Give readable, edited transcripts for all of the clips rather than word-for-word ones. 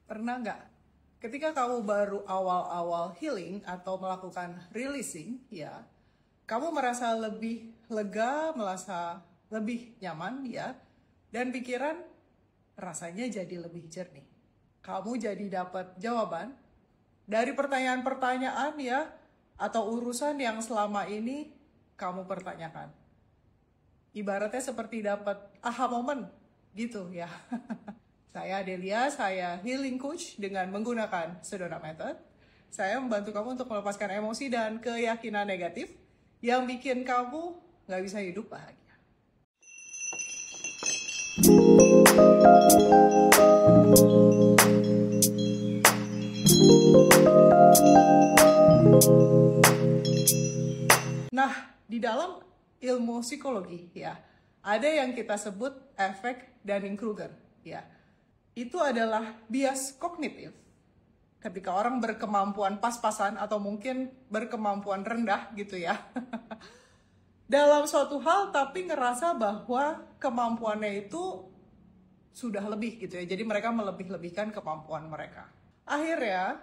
Pernah nggak ketika kamu baru awal-awal healing atau melakukan releasing, ya, kamu merasa lebih lega, merasa lebih nyaman, ya, dan pikiran rasanya jadi lebih jernih. Kamu jadi dapat jawaban dari pertanyaan-pertanyaan, ya, atau urusan yang selama ini kamu pertanyakan. Ibaratnya seperti dapat aha moment gitu, ya. Saya Adelia, saya healing coach dengan menggunakan Sedona Method. Saya membantu kamu untuk melepaskan emosi dan keyakinan negatif yang bikin kamu nggak bisa hidup bahagia. Nah, di dalam ilmu psikologi, ya, ada yang kita sebut efek Dunning-Kruger, ya. Itu adalah bias kognitif. Ketika orang berkemampuan pas-pasan atau mungkin berkemampuan rendah gitu ya. Dalam suatu hal tapi ngerasa bahwa kemampuannya itu sudah lebih gitu ya. Jadi mereka melebih-lebihkan kemampuan mereka. Akhirnya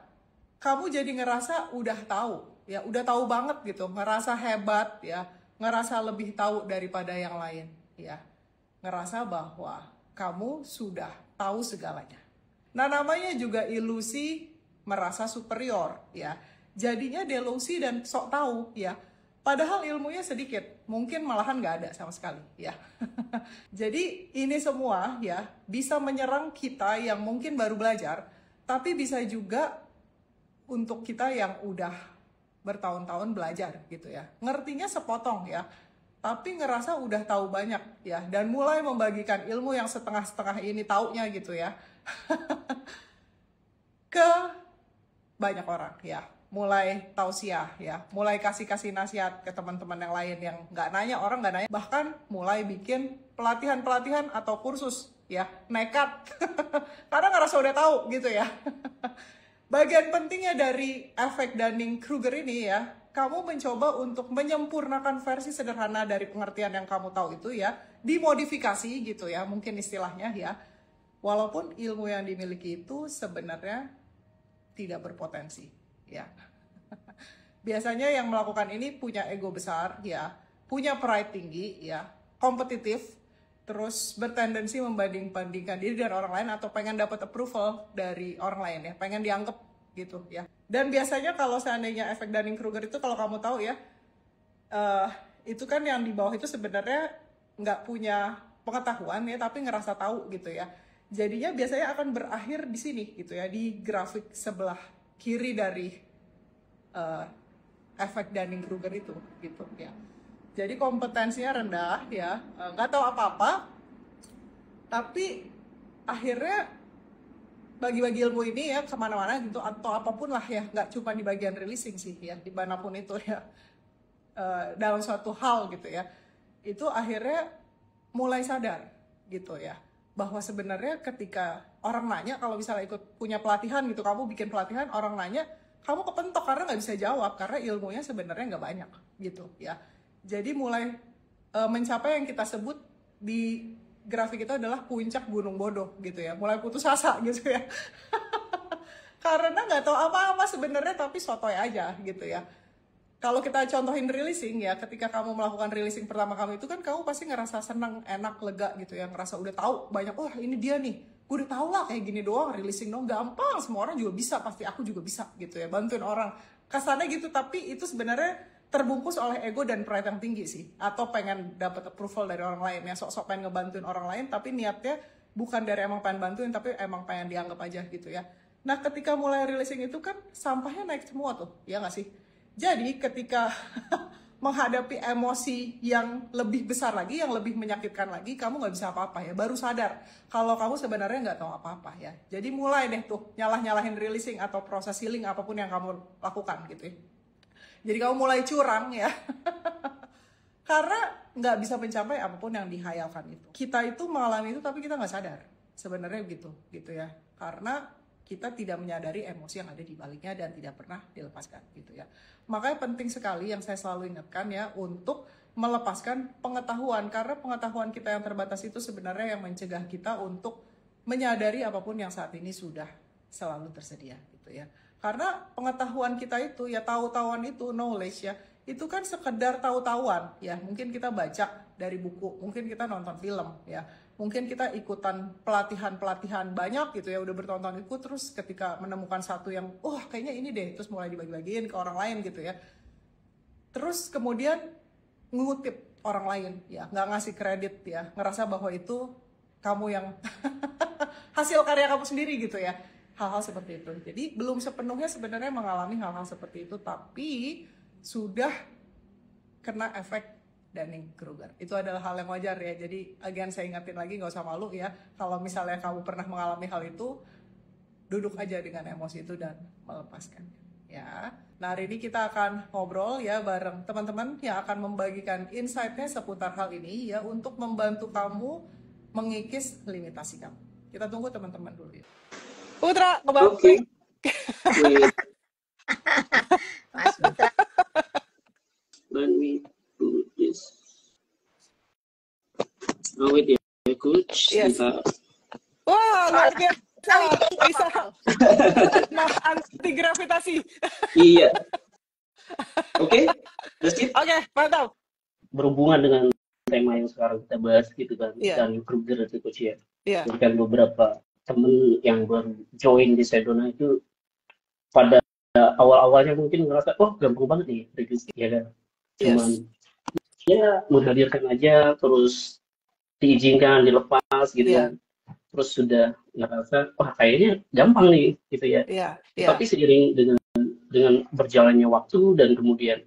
kamu jadi ngerasa udah tahu ya, udah tahu banget gitu, ngerasa hebat ya, ngerasa lebih tahu daripada yang lain ya. Ngerasa bahwa kamu sudah tahu segalanya. Nah, namanya juga ilusi merasa superior ya. Jadinya delusi dan sok tahu ya. Padahal ilmunya sedikit, mungkin malahan nggak ada sama sekali ya. Jadi ini semua ya bisa menyerang kita yang mungkin baru belajar, tapi bisa juga untuk kita yang udah bertahun-tahun belajar gitu ya. Ngertinya sepotong ya, tapi ngerasa udah tahu banyak ya, dan mulai membagikan ilmu yang setengah-setengah ini taunya gitu ya ke banyak orang ya. Mulai tausiah ya, mulai kasih nasihat ke teman-teman yang lain yang nggak nanya, orang nggak nanya, bahkan mulai bikin pelatihan-pelatihan atau kursus ya, nekat karena ngerasa udah tahu gitu ya. Bagian pentingnya dari efek Dunning-Kruger ini ya, kamu mencoba untuk menyempurnakan versi sederhana dari pengertian yang kamu tahu itu ya, dimodifikasi gitu ya, mungkin istilahnya ya. Walaupun ilmu yang dimiliki itu sebenarnya tidak berpotensi ya. Biasanya yang melakukan ini punya ego besar ya, punya pride tinggi ya, kompetitif, terus bertendensi membanding-bandingkan diri dengan orang lain atau pengen dapat approval dari orang lain ya, pengen dianggap gitu ya. Dan biasanya kalau seandainya efek Dunning-Kruger itu, kalau kamu tahu ya, itu kan yang di bawah itu sebenarnya nggak punya pengetahuan ya, tapi ngerasa tahu gitu ya. Jadinya biasanya akan berakhir di sini gitu ya, di grafik sebelah kiri dari efek Dunning-Kruger itu gitu ya. Jadi kompetensinya rendah ya, nggak tahu apa-apa, tapi akhirnya bagi-bagi ilmu ini ya kemana-mana gitu, atau apapun lah ya, nggak cuma di bagian releasing sih ya, dimanapun itu ya, dalam suatu hal gitu ya, itu akhirnya mulai sadar gitu ya, bahwa sebenarnya ketika orang nanya, kalau misalnya ikut punya pelatihan gitu, kamu bikin pelatihan, orang nanya, kamu kepentok karena nggak bisa jawab, karena ilmunya sebenarnya nggak banyak gitu ya. Jadi mulai mencapai yang kita sebut di grafik itu adalah puncak gunung bodoh gitu ya, mulai putus asa gitu ya. Karena nggak tahu apa-apa sebenarnya, tapi sotoy aja gitu ya. Kalau kita contohin releasing ya, ketika kamu melakukan releasing pertama kamu itu kan kamu pasti ngerasa senang, enak, lega gitu ya, ngerasa udah tahu banyak, oh ini dia nih, gue udah tau lah kayak gini doang, releasing dong, gampang, semua orang juga bisa, pasti aku juga bisa gitu ya, bantuin orang, kesannya gitu. Tapi itu sebenarnya terbungkus oleh ego dan pride yang tinggi sih, atau pengen dapat approval dari orang lain ya, sok-sok pengen ngebantuin orang lain, tapi niatnya bukan dari emang pengen bantuin, tapi emang pengen dianggap aja gitu ya. Nah, ketika mulai releasing itu kan sampahnya naik semua tuh, ya nggak sih? Jadi ketika menghadapi emosi yang lebih besar lagi, yang lebih menyakitkan lagi, kamu nggak bisa apa-apa ya, baru sadar kalau kamu sebenarnya nggak tahu apa-apa ya. Jadi mulai deh tuh nyalah-nyalahin releasing atau proses healing apapun yang kamu lakukan gitu ya. Jadi kamu mulai curang ya, karena nggak bisa mencapai apapun yang dihayalkan itu. Kita itu mengalami itu tapi kita nggak sadar sebenarnya gitu ya. Karena kita tidak menyadari emosi yang ada di baliknya dan tidak pernah dilepaskan gitu ya. Makanya penting sekali yang saya selalu ingatkan ya, untuk melepaskan pengetahuan, karena pengetahuan kita yang terbatas itu sebenarnya yang mencegah kita untuk menyadari apapun yang saat ini sudah selalu tersedia gitu ya. Karena pengetahuan kita itu ya, tahu-tahuan itu, knowledge ya, itu kan sekedar tahu-tahuan ya. Mungkin kita baca dari buku, mungkin kita nonton film ya, mungkin kita ikutan pelatihan-pelatihan banyak gitu ya, udah bertahun-tahun ikut, terus ketika menemukan satu yang kayaknya ini deh, terus mulai dibagi-bagiin ke orang lain gitu ya. Terus kemudian ngutip orang lain ya, nggak ngasih kredit ya, ngerasa bahwa itu kamu yang hasil karya kamu sendiri gitu ya, hal-hal seperti itu. Jadi belum sepenuhnya sebenarnya mengalami hal-hal seperti itu, tapi sudah kena efek Dunning-Kruger. Itu adalah hal yang wajar ya. Jadi again saya ingatin lagi, nggak usah malu ya, kalau misalnya kamu pernah mengalami hal itu, duduk aja dengan emosi itu dan melepaskan ya. Nah, hari ini kita akan ngobrol ya bareng teman-teman yang akan membagikan insight-nya seputar hal ini ya, untuk membantu kamu mengikis limitasi kamu. Kita tunggu teman-teman dulu ya. Putra, kebalik. Oke. Mas Putra. Let me do this. Oh, wait ya, coach. Yes. Wah, luar biasa. Bisa anti gravitasi. Iya. Oke, Oke, mantap. Berhubungan dengan tema yang sekarang kita bahas gitu kan, Dunning-Kruger itu coach ya. Iya. Dan beberapa temen yang baru join di Sedona itu pada awal-awalnya mungkin ngerasa gampang banget nih reduce ya kan. Cuman ya menghadirkan aja, terus diizinkan, dilepas gitu kan. Terus sudah ngerasa kayaknya gampang nih gitu ya. Tapi seiring dengan berjalannya waktu dan kemudian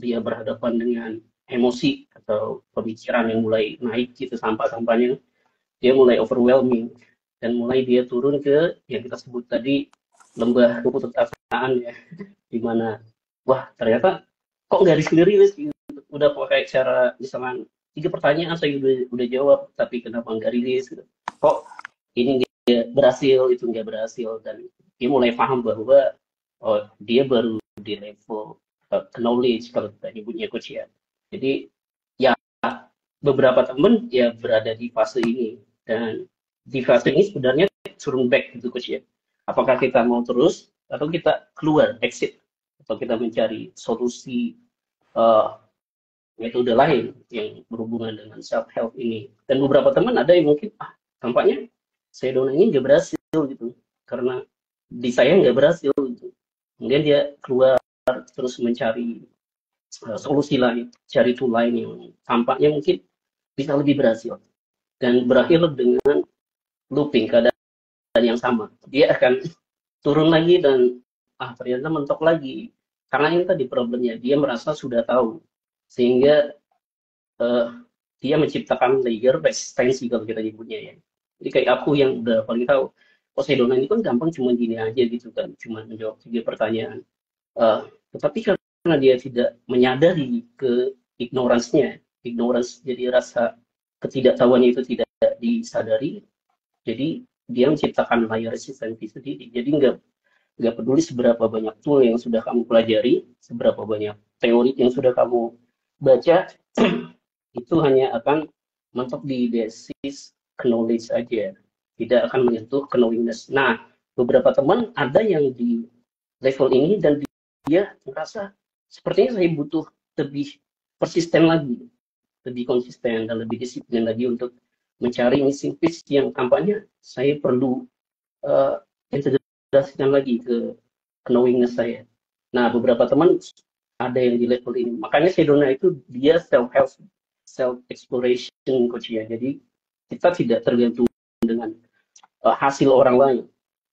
dia berhadapan dengan emosi atau pemikiran yang mulai naik gitu, sampah-sampahnya dia mulai overwhelming dan mulai dia turun ke yang kita sebut tadi lembah keputusasaan ya, dimana ternyata kok nggak rilis gitu. Udah pakai cara misalnya 3 pertanyaan saya udah jawab, tapi kenapa nggak rilis gitu. Kok ini dia berhasil, itu nggak berhasil, dan dia mulai paham bahwa dia baru di level knowledge kalau kita nyebutnya coach ya. Jadi ya beberapa temen ya berada di fase ini, dan di fase ini sebenarnya turun back gitu coach ya. Apakah kita mau terus atau kita keluar, exit, atau kita mencari solusi metode lain yang berhubungan dengan self help ini. Dan beberapa teman ada yang mungkin tampaknya Sedona ini nggak berhasil gitu, karena di saya nggak berhasil gitu. Kemudian dia keluar terus mencari solusi lain, cari tool lain yang tampaknya mungkin bisa lebih berhasil, dan berakhir dengan looping keadaan yang sama. Dia akan turun lagi dan ternyata mentok lagi, karena ini tadi problemnya, dia merasa sudah tahu, sehingga dia menciptakan layer resistensi kalau kita nyebutnya ya. Jadi kayak aku yang udah paling tahu, Sedona ini kan gampang, cuma gini aja gitu kan, cuma menjawab 3 pertanyaan. Tetapi karena dia tidak menyadari ke ignorance-nya, jadi rasa ketidaktahuannya itu tidak disadari, jadi dia menciptakan layer resistensi sendiri. Jadi nggak peduli seberapa banyak tool yang sudah kamu pelajari, seberapa banyak teori yang sudah kamu baca, itu hanya akan mentok di basis knowledge aja, tidak akan menyentuh knowingness. Nah, beberapa teman ada yang di level ini dan dia merasa sepertinya saya butuh lebih persisten lagi, lebih konsisten dan lebih disiplin lagi untuk mencari missing piece yang tampaknya saya perlu integrasikan lagi ke knowingness saya. Nah, beberapa teman ada yang di level ini. Makanya Sedona itu dia self-help, self-exploration coach ya. Jadi kita tidak tergantung dengan hasil orang lain,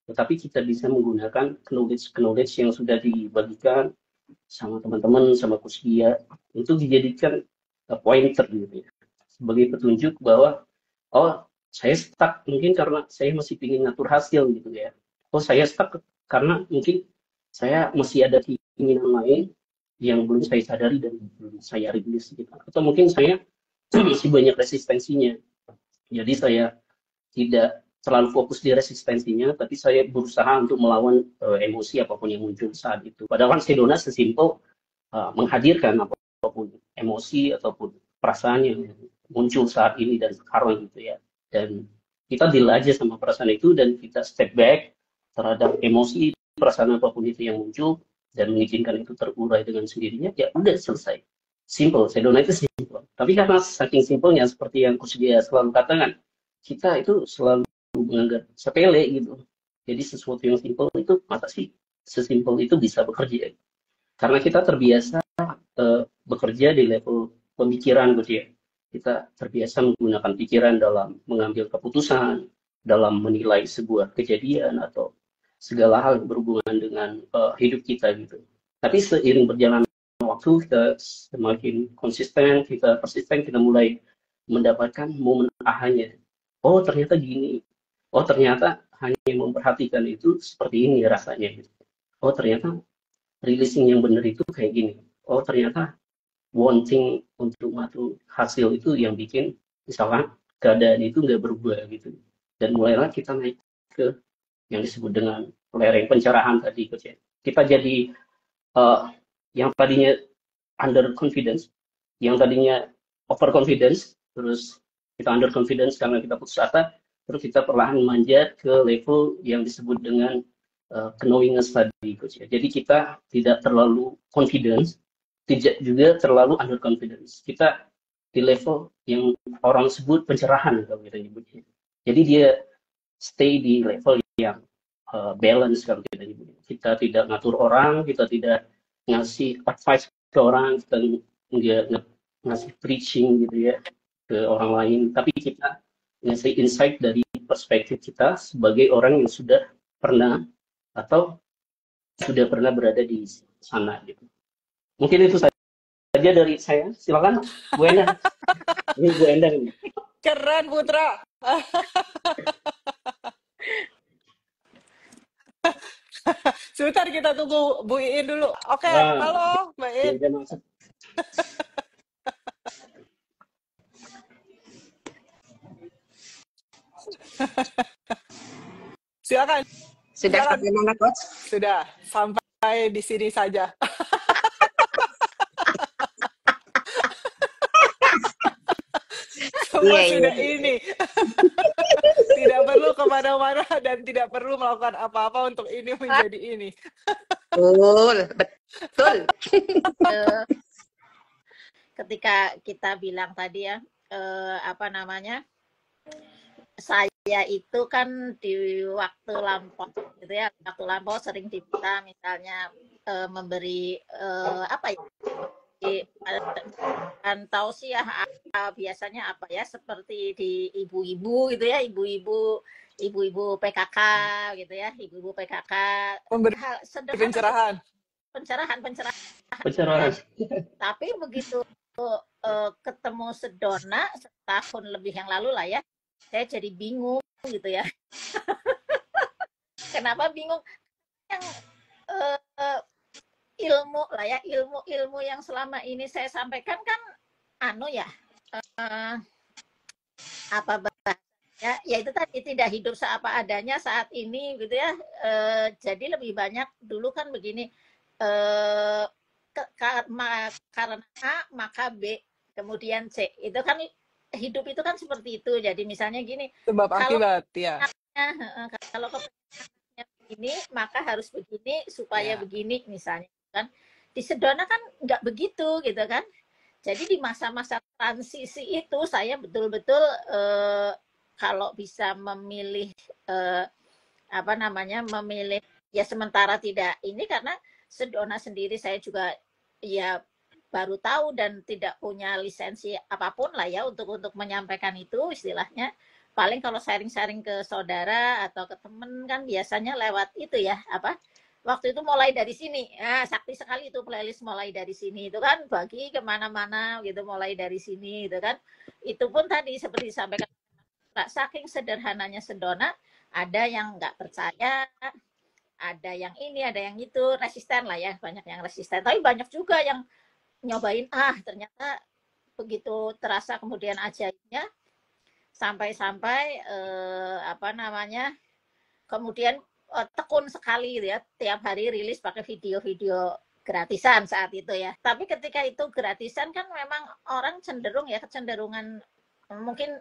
tetapi kita bisa menggunakan knowledge yang sudah dibagikan sama teman-teman, sama coach dia, untuk dijadikan pointer gitu ya, sebagai petunjuk bahwa saya stuck mungkin karena saya masih ingin ngatur hasil gitu ya. Saya stuck karena mungkin saya masih ada keinginan lain yang belum saya sadari dan belum saya rilis gitu. Atau mungkin saya masih banyak resistensinya. Jadi saya tidak terlalu fokus di resistensinya, tapi saya berusaha untuk melawan emosi apapun yang muncul saat itu. Padahal kan Sedona sesimpel menghadirkan apapun emosi ataupun perasaan yang muncul saat ini dan sekarang gitu ya. Dan kita deal aja sama perasaan itu dan kita step back, terhadap emosi, perasaan apapun itu yang muncul, dan mengizinkan itu terurai dengan sendirinya, ya udah selesai. Simple, sedona itu simple. Tapi karena saking simpelnya, seperti yang Kusdia selalu katakan, kita itu selalu menganggap sepele gitu. Jadi sesuatu yang simple itu, masa sih sesimpel itu bisa bekerja? Karena kita terbiasa bekerja di level pemikiran gitu ya. Kita terbiasa menggunakan pikiran dalam mengambil keputusan, dalam menilai sebuah kejadian atau segala hal yang berhubungan dengan hidup kita gitu. Tapi seiring berjalan waktu, kita semakin konsisten, kita persisten, kita mulai mendapatkan momen ahanya. Oh ternyata gini, oh ternyata hanya memperhatikan itu seperti ini rasanya gitu. Oh ternyata releasing yang benar itu kayak gini. Oh ternyata wanting untuk matu hasil itu yang bikin misalkan keadaan itu nggak berubah gitu. Dan mulailah kita naik ke yang disebut dengan lereng pencerahan tadi coach ya. Kita jadi yang tadinya under confidence, yang tadinya over confidence, terus kita under confidence karena kita putus asa, terus kita perlahan manjat ke level yang disebut dengan knowingness tadi coach ya. Jadi kita tidak terlalu confidence, tidak juga terlalu under confidence. Kita di level yang orang sebut pencerahan kalau kita nyebutnya. Jadi dia stay di level yang balance kalau kita nyebutnya. Kita tidak ngatur orang, kita tidak ngasih advice ke orang, kita nggak ngasih preaching gitu ya ke orang lain, tapi kita ngasih insight dari perspektif kita sebagai orang yang sudah pernah atau sudah pernah berada di sana gitu. Mungkin itu saja dari saya. Silakan Bu Endang. Ini Bu Endang ini. Keren Putra. Sebentar kita tunggu Bu Iin dulu. Oke, halo Mbak Iin. Silakan. Sudah Silakan. bagaimana coach? Sudah, sampai di sini saja. Semua sudah ini. Tidak perlu kemana-mana dan tidak perlu melakukan apa-apa untuk ini menjadi ini. Betul, betul. Ketika kita bilang tadi ya, apa namanya, saya itu kan di waktu lampau gitu ya, waktu lampau sering diminta misalnya memberi apa ya, tausiah biasanya apa ya, seperti di ibu-ibu gitu ya, ibu-ibu PKK gitu ya, ibu-ibu PKK, Memberi hal sederhana, pencerahan. Tapi begitu ketemu Sedona setahun lebih yang lalu lah ya, saya jadi bingung gitu ya. Kenapa bingung? Yang ilmu lah ya, ilmu yang selama ini saya sampaikan kan apa bahasanya ya, itu tadi tidak hidup seapa adanya saat ini gitu ya. Jadi lebih banyak dulu kan begini, karena A maka B kemudian C, itu kan hidup itu kan seperti itu. Jadi misalnya gini, sebab akibat ya. Kalau kepentingannya begini maka harus begini supaya begini misalnya kan. Di Sedona kan nggak begitu gitu kan. Jadi di masa-masa transisi itu saya betul-betul kalau bisa memilih memilih ya sementara tidak ini, karena Sedona sendiri saya juga ya baru tahu dan tidak punya lisensi apapun lah ya untuk menyampaikan itu istilahnya. Paling kalau sharing-sharing ke saudara atau ke temen kan biasanya lewat itu ya, waktu itu mulai dari sini. Sakti sekali itu playlist mulai dari sini itu kan, bagi kemana-mana gitu, mulai dari sini gitu kan. Itu pun tadi seperti disampaikan, saking sederhananya Sedona, ada yang nggak percaya, ada yang ini, ada yang itu, resisten lah ya, banyak yang resisten. Tapi banyak juga yang nyobain, ternyata begitu terasa kemudian ajaibnya, sampai-sampai kemudian tekun sekali gitu ya, tiap hari rilis pakai video-video gratisan saat itu ya. Tapi ketika itu gratisan kan memang orang cenderung ya, kecenderungan mungkin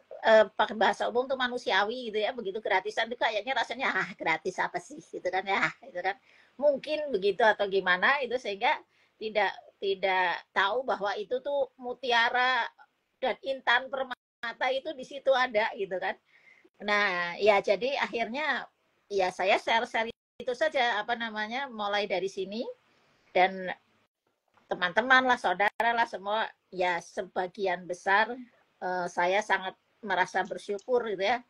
pakai bahasa umum tuh manusiawi gitu ya, begitu gratisan tuh kayaknya rasanya gratis apa sih gitu kan ya, itu kan mungkin begitu atau gimana itu, sehingga tidak tidak tahu bahwa itu tuh mutiara dan intan permata itu di situ ada gitu kan. Nah ya jadi akhirnya ya saya share-share itu saja, apa namanya, mulai dari sini. Dan teman-teman lah, saudara lah, semua ya sebagian besar saya sangat merasa bersyukur gitu ya,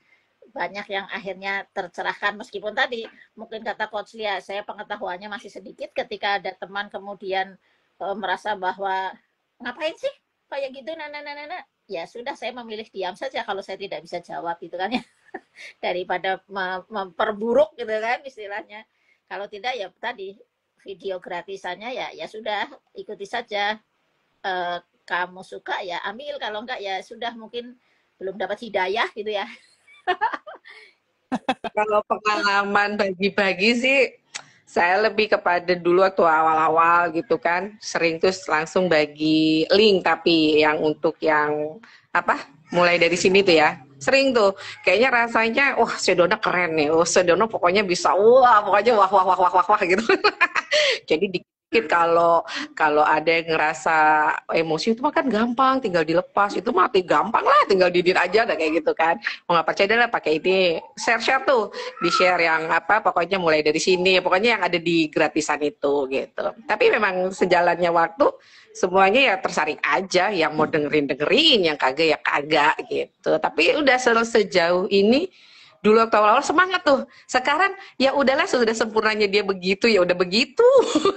banyak yang akhirnya tercerahkan, meskipun tadi mungkin kata Coach Lia, saya pengetahuannya masih sedikit, ketika ada teman kemudian merasa bahwa ngapain sih kayak gitu, ya sudah, saya memilih diam saja kalau saya tidak bisa jawab gitu kan ya, daripada memperburuk gitu kan istilahnya. Kalau tidak ya tadi video gratisannya ya sudah, ikuti saja. Kamu suka ya ambil, kalau enggak ya sudah, mungkin belum dapat hidayah gitu ya. Kalau pengalaman bagi-bagi sih, saya lebih kepada dulu waktu awal-awal gitu kan, sering terus langsung bagi link, tapi yang untuk yang apa, mulai dari sini tuh ya, sering tuh, kayaknya rasanya, wah Sedona keren nih, oh Sedona pokoknya bisa, wah pokoknya wah gitu. Jadi dikit kalau kalau ada yang ngerasa emosi itu mah kan gampang, tinggal dilepas, itu mati gampang lah, tinggal didit aja dah kayak gitu kan. Mau nggak percaya lah pakai ini, share tuh, di share yang apa, pokoknya mulai dari sini, pokoknya yang ada di gratisan itu gitu. Tapi memang sejalannya waktu semuanya ya tersaring aja, yang mau dengerin, yang kagak ya kagak gitu. Tapi udah sejauh ini, dulu waktu awal-awal semangat tuh. Sekarang ya udahlah, sudah sempurnanya dia begitu, ya udah begitu.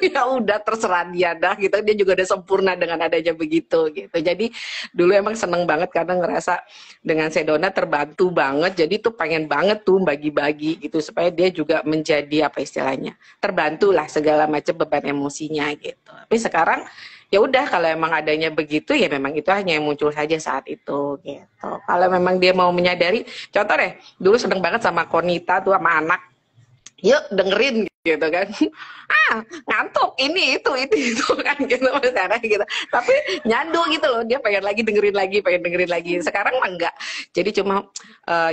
Ya udah terserah dia dah gitu. Dia juga udah sempurna dengan adanya begitu gitu. Jadi dulu emang seneng banget karena ngerasa dengan Sedona terbantu banget. Jadi tuh pengen banget tuh bagi-bagi gitu supaya dia juga menjadi apa istilahnya, terbantu lah segala macam beban emosinya gitu. Tapi sekarang ya udah, kalau emang adanya begitu ya memang itu hanya yang muncul saja saat itu gitu. Kalau memang dia mau menyadari, contoh deh, dulu seneng banget sama Konita tuh, sama anak, yuk dengerin gitu kan, ngantuk ini itu kan gitu misalnya gitu, tapi nyandu gitu loh, dia pengen dengerin lagi. Sekarang mah enggak, jadi cuma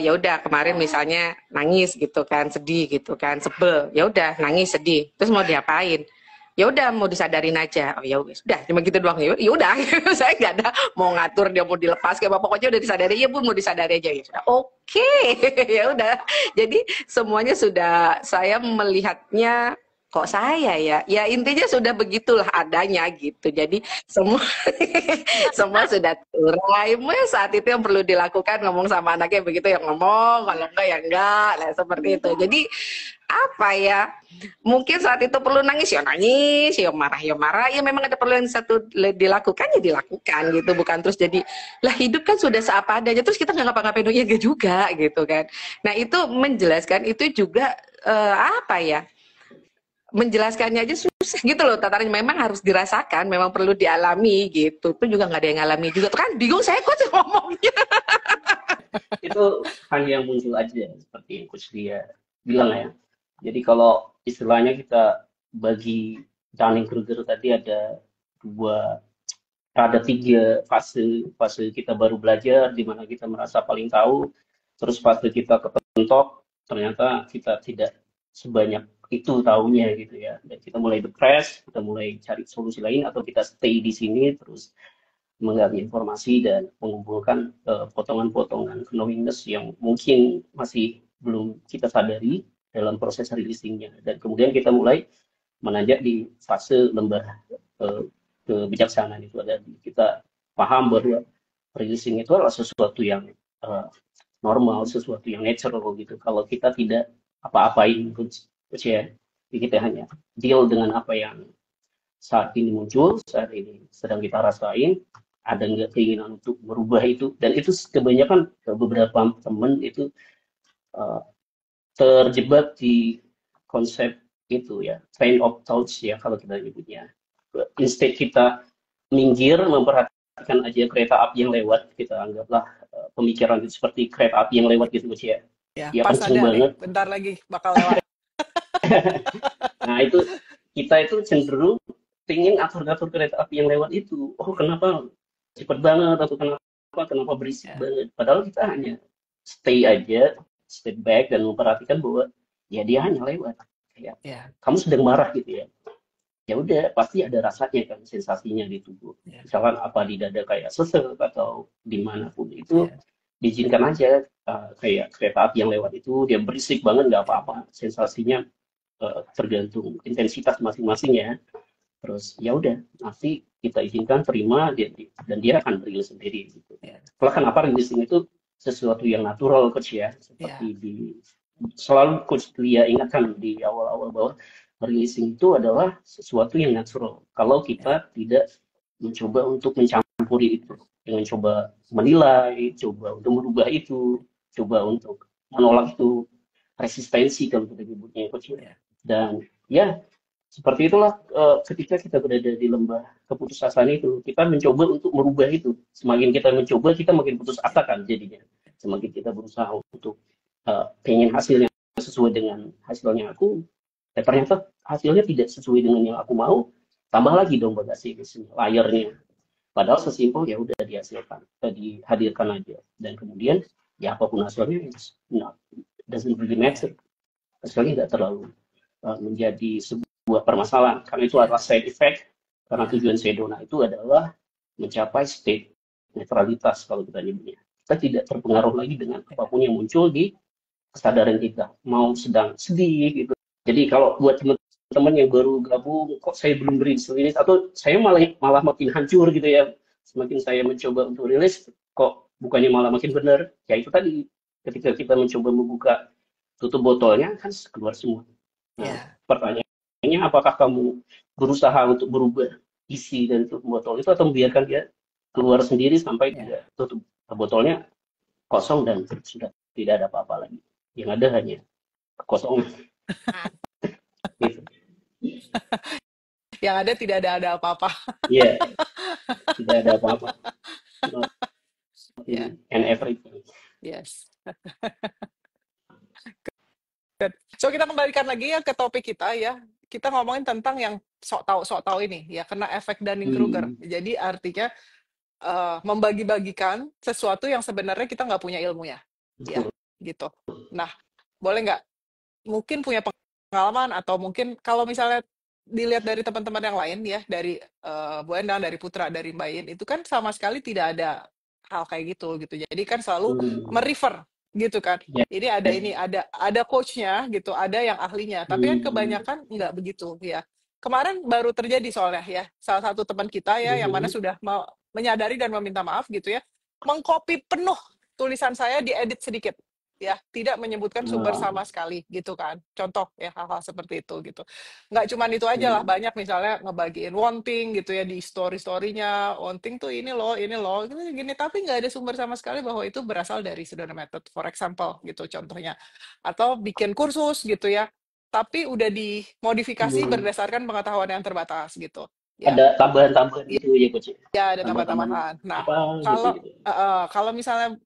ya udah, kemarin misalnya nangis gitu kan, sedih gitu kan, sebel, ya udah nangis sedih, terus mau diapain, ya udah mau disadarin aja, oh ya udah cuma gitu doang, ya udah. Saya nggak ada mau ngatur dia mau dilepas kayak apa, pokoknya udah disadari, ya Bu mau disadari aja, ya sudah, oke. Ya udah, jadi semuanya sudah saya melihatnya, kok saya ya intinya sudah begitulah adanya gitu, jadi semua semua sudah terurai. Saat itu yang perlu dilakukan ngomong sama anaknya begitu, yang ngomong, kalau enggak ya enggak lah, seperti itu. Jadi apa ya, mungkin saat itu perlu nangis, ya marah, ya memang ada perlu yang satu dilakukan, ya dilakukan gitu, bukan terus jadi lah hidup kan sudah seapa adanya terus kita nggak ngapa-ngapain, ya enggak juga gitu kan. Nah itu menjelaskan itu juga apa ya, menjelaskannya aja susah gitu loh, tatarannya memang harus dirasakan, memang perlu dialami gitu. Itu juga nggak ada yang ngalami juga tuh kan, bingung saya kok ngomongnya. Itu hanya yang muncul aja seperti yang Coach Lia bilang ya. Jadi kalau istilahnya kita bagi Dunning-Kruger tadi ada tiga fase kita baru belajar, di mana kita merasa paling tahu, terus fase kita kepentok, ternyata kita tidak sebanyak itu tahunya gitu ya, dan kita mulai depres, kita mulai cari solusi lain, atau kita stay di sini terus menggali informasi dan mengumpulkan potongan-potongan knowingness yang mungkin masih belum kita sadari dalam proses releasingnya, dan kemudian kita mulai menanjak di fase lembah kebijaksanaan. Itu ada kita paham bahwa releasing itu adalah sesuatu yang normal, sesuatu yang natural gitu. Kalau kita tidak apa-apain ya, kita hanya deal dengan apa yang saat ini muncul, saat ini sedang kita rasain, ada nggak keinginan untuk merubah itu. Dan itu kebanyakan beberapa teman itu terjebak di konsep itu ya, train of thoughts ya kalau kita nyebutnya. Instead kita minggir memperhatikan aja kereta api yang lewat, kita anggaplah pemikiran itu seperti kereta api yang lewat gitu ya. Ya pas ada banget. Bentar lagi bakal lewat. Nah itu kita itu cenderung ingin atur-atur kereta api yang lewat itu. Oh kenapa cepat banget, atau kenapa kenapa berisik Ya. banget. Padahal kita hanya stay aja, step back dan memperhatikan bahwa ya dia hanya lewat. Kayak Ya. kamu sedang marah gitu ya. Ya udah pasti ada rasanya kan, sensasinya di tubuh. Ya. Misalkan apa di dada kayak sesek atau dimanapun itu Ya. diizinkan aja. Kayak kereta api yang lewat itu dia berisik banget nggak apa-apa, sensasinya tergantung intensitas masing-masing ya. Terus ya udah nanti kita izinkan terima dan dia akan rilis sendiri gitu. Ya. Kalau kenapa releasing itu sesuatu yang natural coach ya, seperti selalu coach Lia ingatkan di awal-awal bahwa releasing itu adalah sesuatu yang natural. Kalau kita tidak mencoba untuk mencampuri itu dengan coba menilai, coba untuk merubah itu, coba untuk menolak itu, resistensi kalau kita nyebutnya coach ya. Dan ya seperti itulah ketika kita berada di lembah keputusasaan itu, kita mencoba untuk merubah itu. Semakin kita mencoba, kita makin putus asa kan jadinya. Semakin kita berusaha untuk pengen hasilnya sesuai dengan hasilnya aku, ternyata hasilnya tidak sesuai dengan yang aku mau, tambah lagi dong bagasi layarnya. Padahal sesimpel ya udah dihasilkan, dihadirkan aja. Dan kemudian ya apapun hasilnya, doesn't really matter. Hasilnya nggak terlalu menjadi sebuah permasalahan, karena itu adalah side effect, karena tujuan Sedona itu adalah mencapai state netralitas kalau kita nyebutnya. Kita tidak terpengaruh lagi dengan apapun yang muncul di kesadaran kita, mau sedang sedih gitu. Jadi kalau buat teman-teman yang baru gabung, kok saya belum rilis, atau saya malah makin hancur gitu ya, semakin saya mencoba untuk rilis, kok bukannya malah makin benar, ya itu tadi, ketika kita mencoba membuka tutup botolnya, kan keluar semua. Nah, pertanyaannya apakah kamu berusaha untuk berubah isi dari tutup botol itu atau membiarkan dia keluar sendiri sampai tidak tutup botolnya kosong dan sudah tidak ada apa-apa lagi. Yang ada hanya kekosongan. Gitu. Yang ada tidak ada apa-apa. Iya, tidak ada apa-apa. And everything. Yes. So kita kembalikan lagi ya ke topik kita ya. Kita ngomongin tentang yang sok tahu ini ya, kena efek Dunning-Kruger. Jadi artinya membagi-bagikan sesuatu yang sebenarnya kita nggak punya ilmunya, ya gitu. Nah, boleh nggak? Mungkin punya pengalaman atau mungkin kalau misalnya dilihat dari teman-teman yang lain ya, dari Bu Endang, dari Putra, dari Mbak Yin, itu kan sama sekali tidak ada hal kayak gitu. Jadi kan selalu merefer gitu kan. Ini ada coachnya gitu, ada yang ahlinya. Tapi kan kebanyakan nggak begitu ya. Kemarin baru terjadi soalnya ya, salah satu teman kita ya yang mana sudah menyadari dan meminta maaf gitu ya, mengcopy penuh tulisan saya, diedit sedikit ya, tidak menyebutkan sumber sama sekali gitu kan. Contoh ya hal-hal seperti itu gitu. Nggak cuma itu aja lah, banyak misalnya ngebagiin wanting gitu ya di story-storynya, wanting tuh ini loh gini, tapi nggak ada sumber sama sekali bahwa itu berasal dari Sedona Method for example gitu contohnya. Atau bikin kursus gitu ya, tapi udah dimodifikasi berdasarkan pengetahuan yang terbatas gitu. Ya. Ada tambahan-tambahan gitu ya coach. Ya ada tambahan-tambahan. Nah kalau misalnya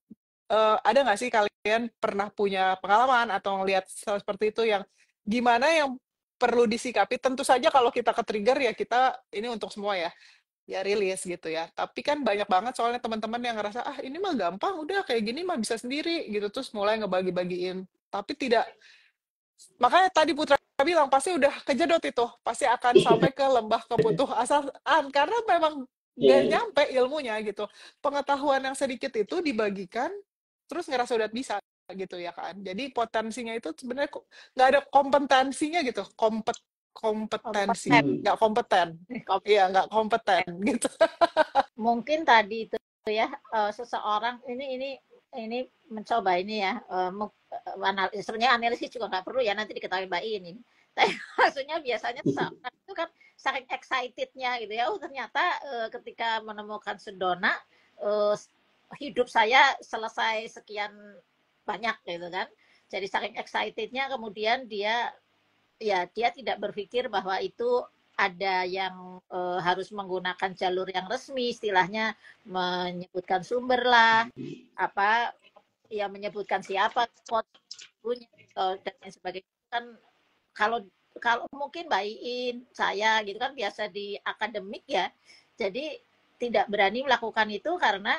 ada nggak sih kalian pernah punya pengalaman atau ngelihat seperti itu yang gimana yang perlu disikapi? Tentu saja kalau kita ke-trigger ya kita ini untuk semua ya rilis gitu ya. Tapi kan banyak banget soalnya teman-teman yang ngerasa ini mah gampang, udah kayak gini mah bisa sendiri gitu, terus mulai ngebagi-bagiin. Tapi tidak, makanya tadi Putra bilang pasti udah kejedot itu, pasti akan sampai ke lembah keputusasaan karena memang nggak nyampe ilmunya gitu. Pengetahuan yang sedikit itu dibagikan terus ngerasa udah bisa gitu ya kan. Jadi potensinya itu sebenarnya nggak ada kompetensinya gitu. Kompetensi nggak kompeten. Iya nggak kompeten gitu. Mungkin tadi itu ya seseorang ini mencoba ini ya sebenarnya analisis juga nggak perlu ya, nanti diketahui Mbak ini. Tapi maksudnya biasanya seseorang itu kan saking excitednya gitu ya, ternyata ketika menemukan Sedona hidup saya selesai sekian banyak gitu kan. Jadi saking excitednya kemudian dia tidak berpikir bahwa itu ada yang harus menggunakan jalur yang resmi, istilahnya menyebutkan sumber lah, menyebutkan siapa punya dan lain sebagainya. Kan kalau mungkin Mbak Iin, saya gitu kan biasa di akademik ya, jadi tidak berani melakukan itu karena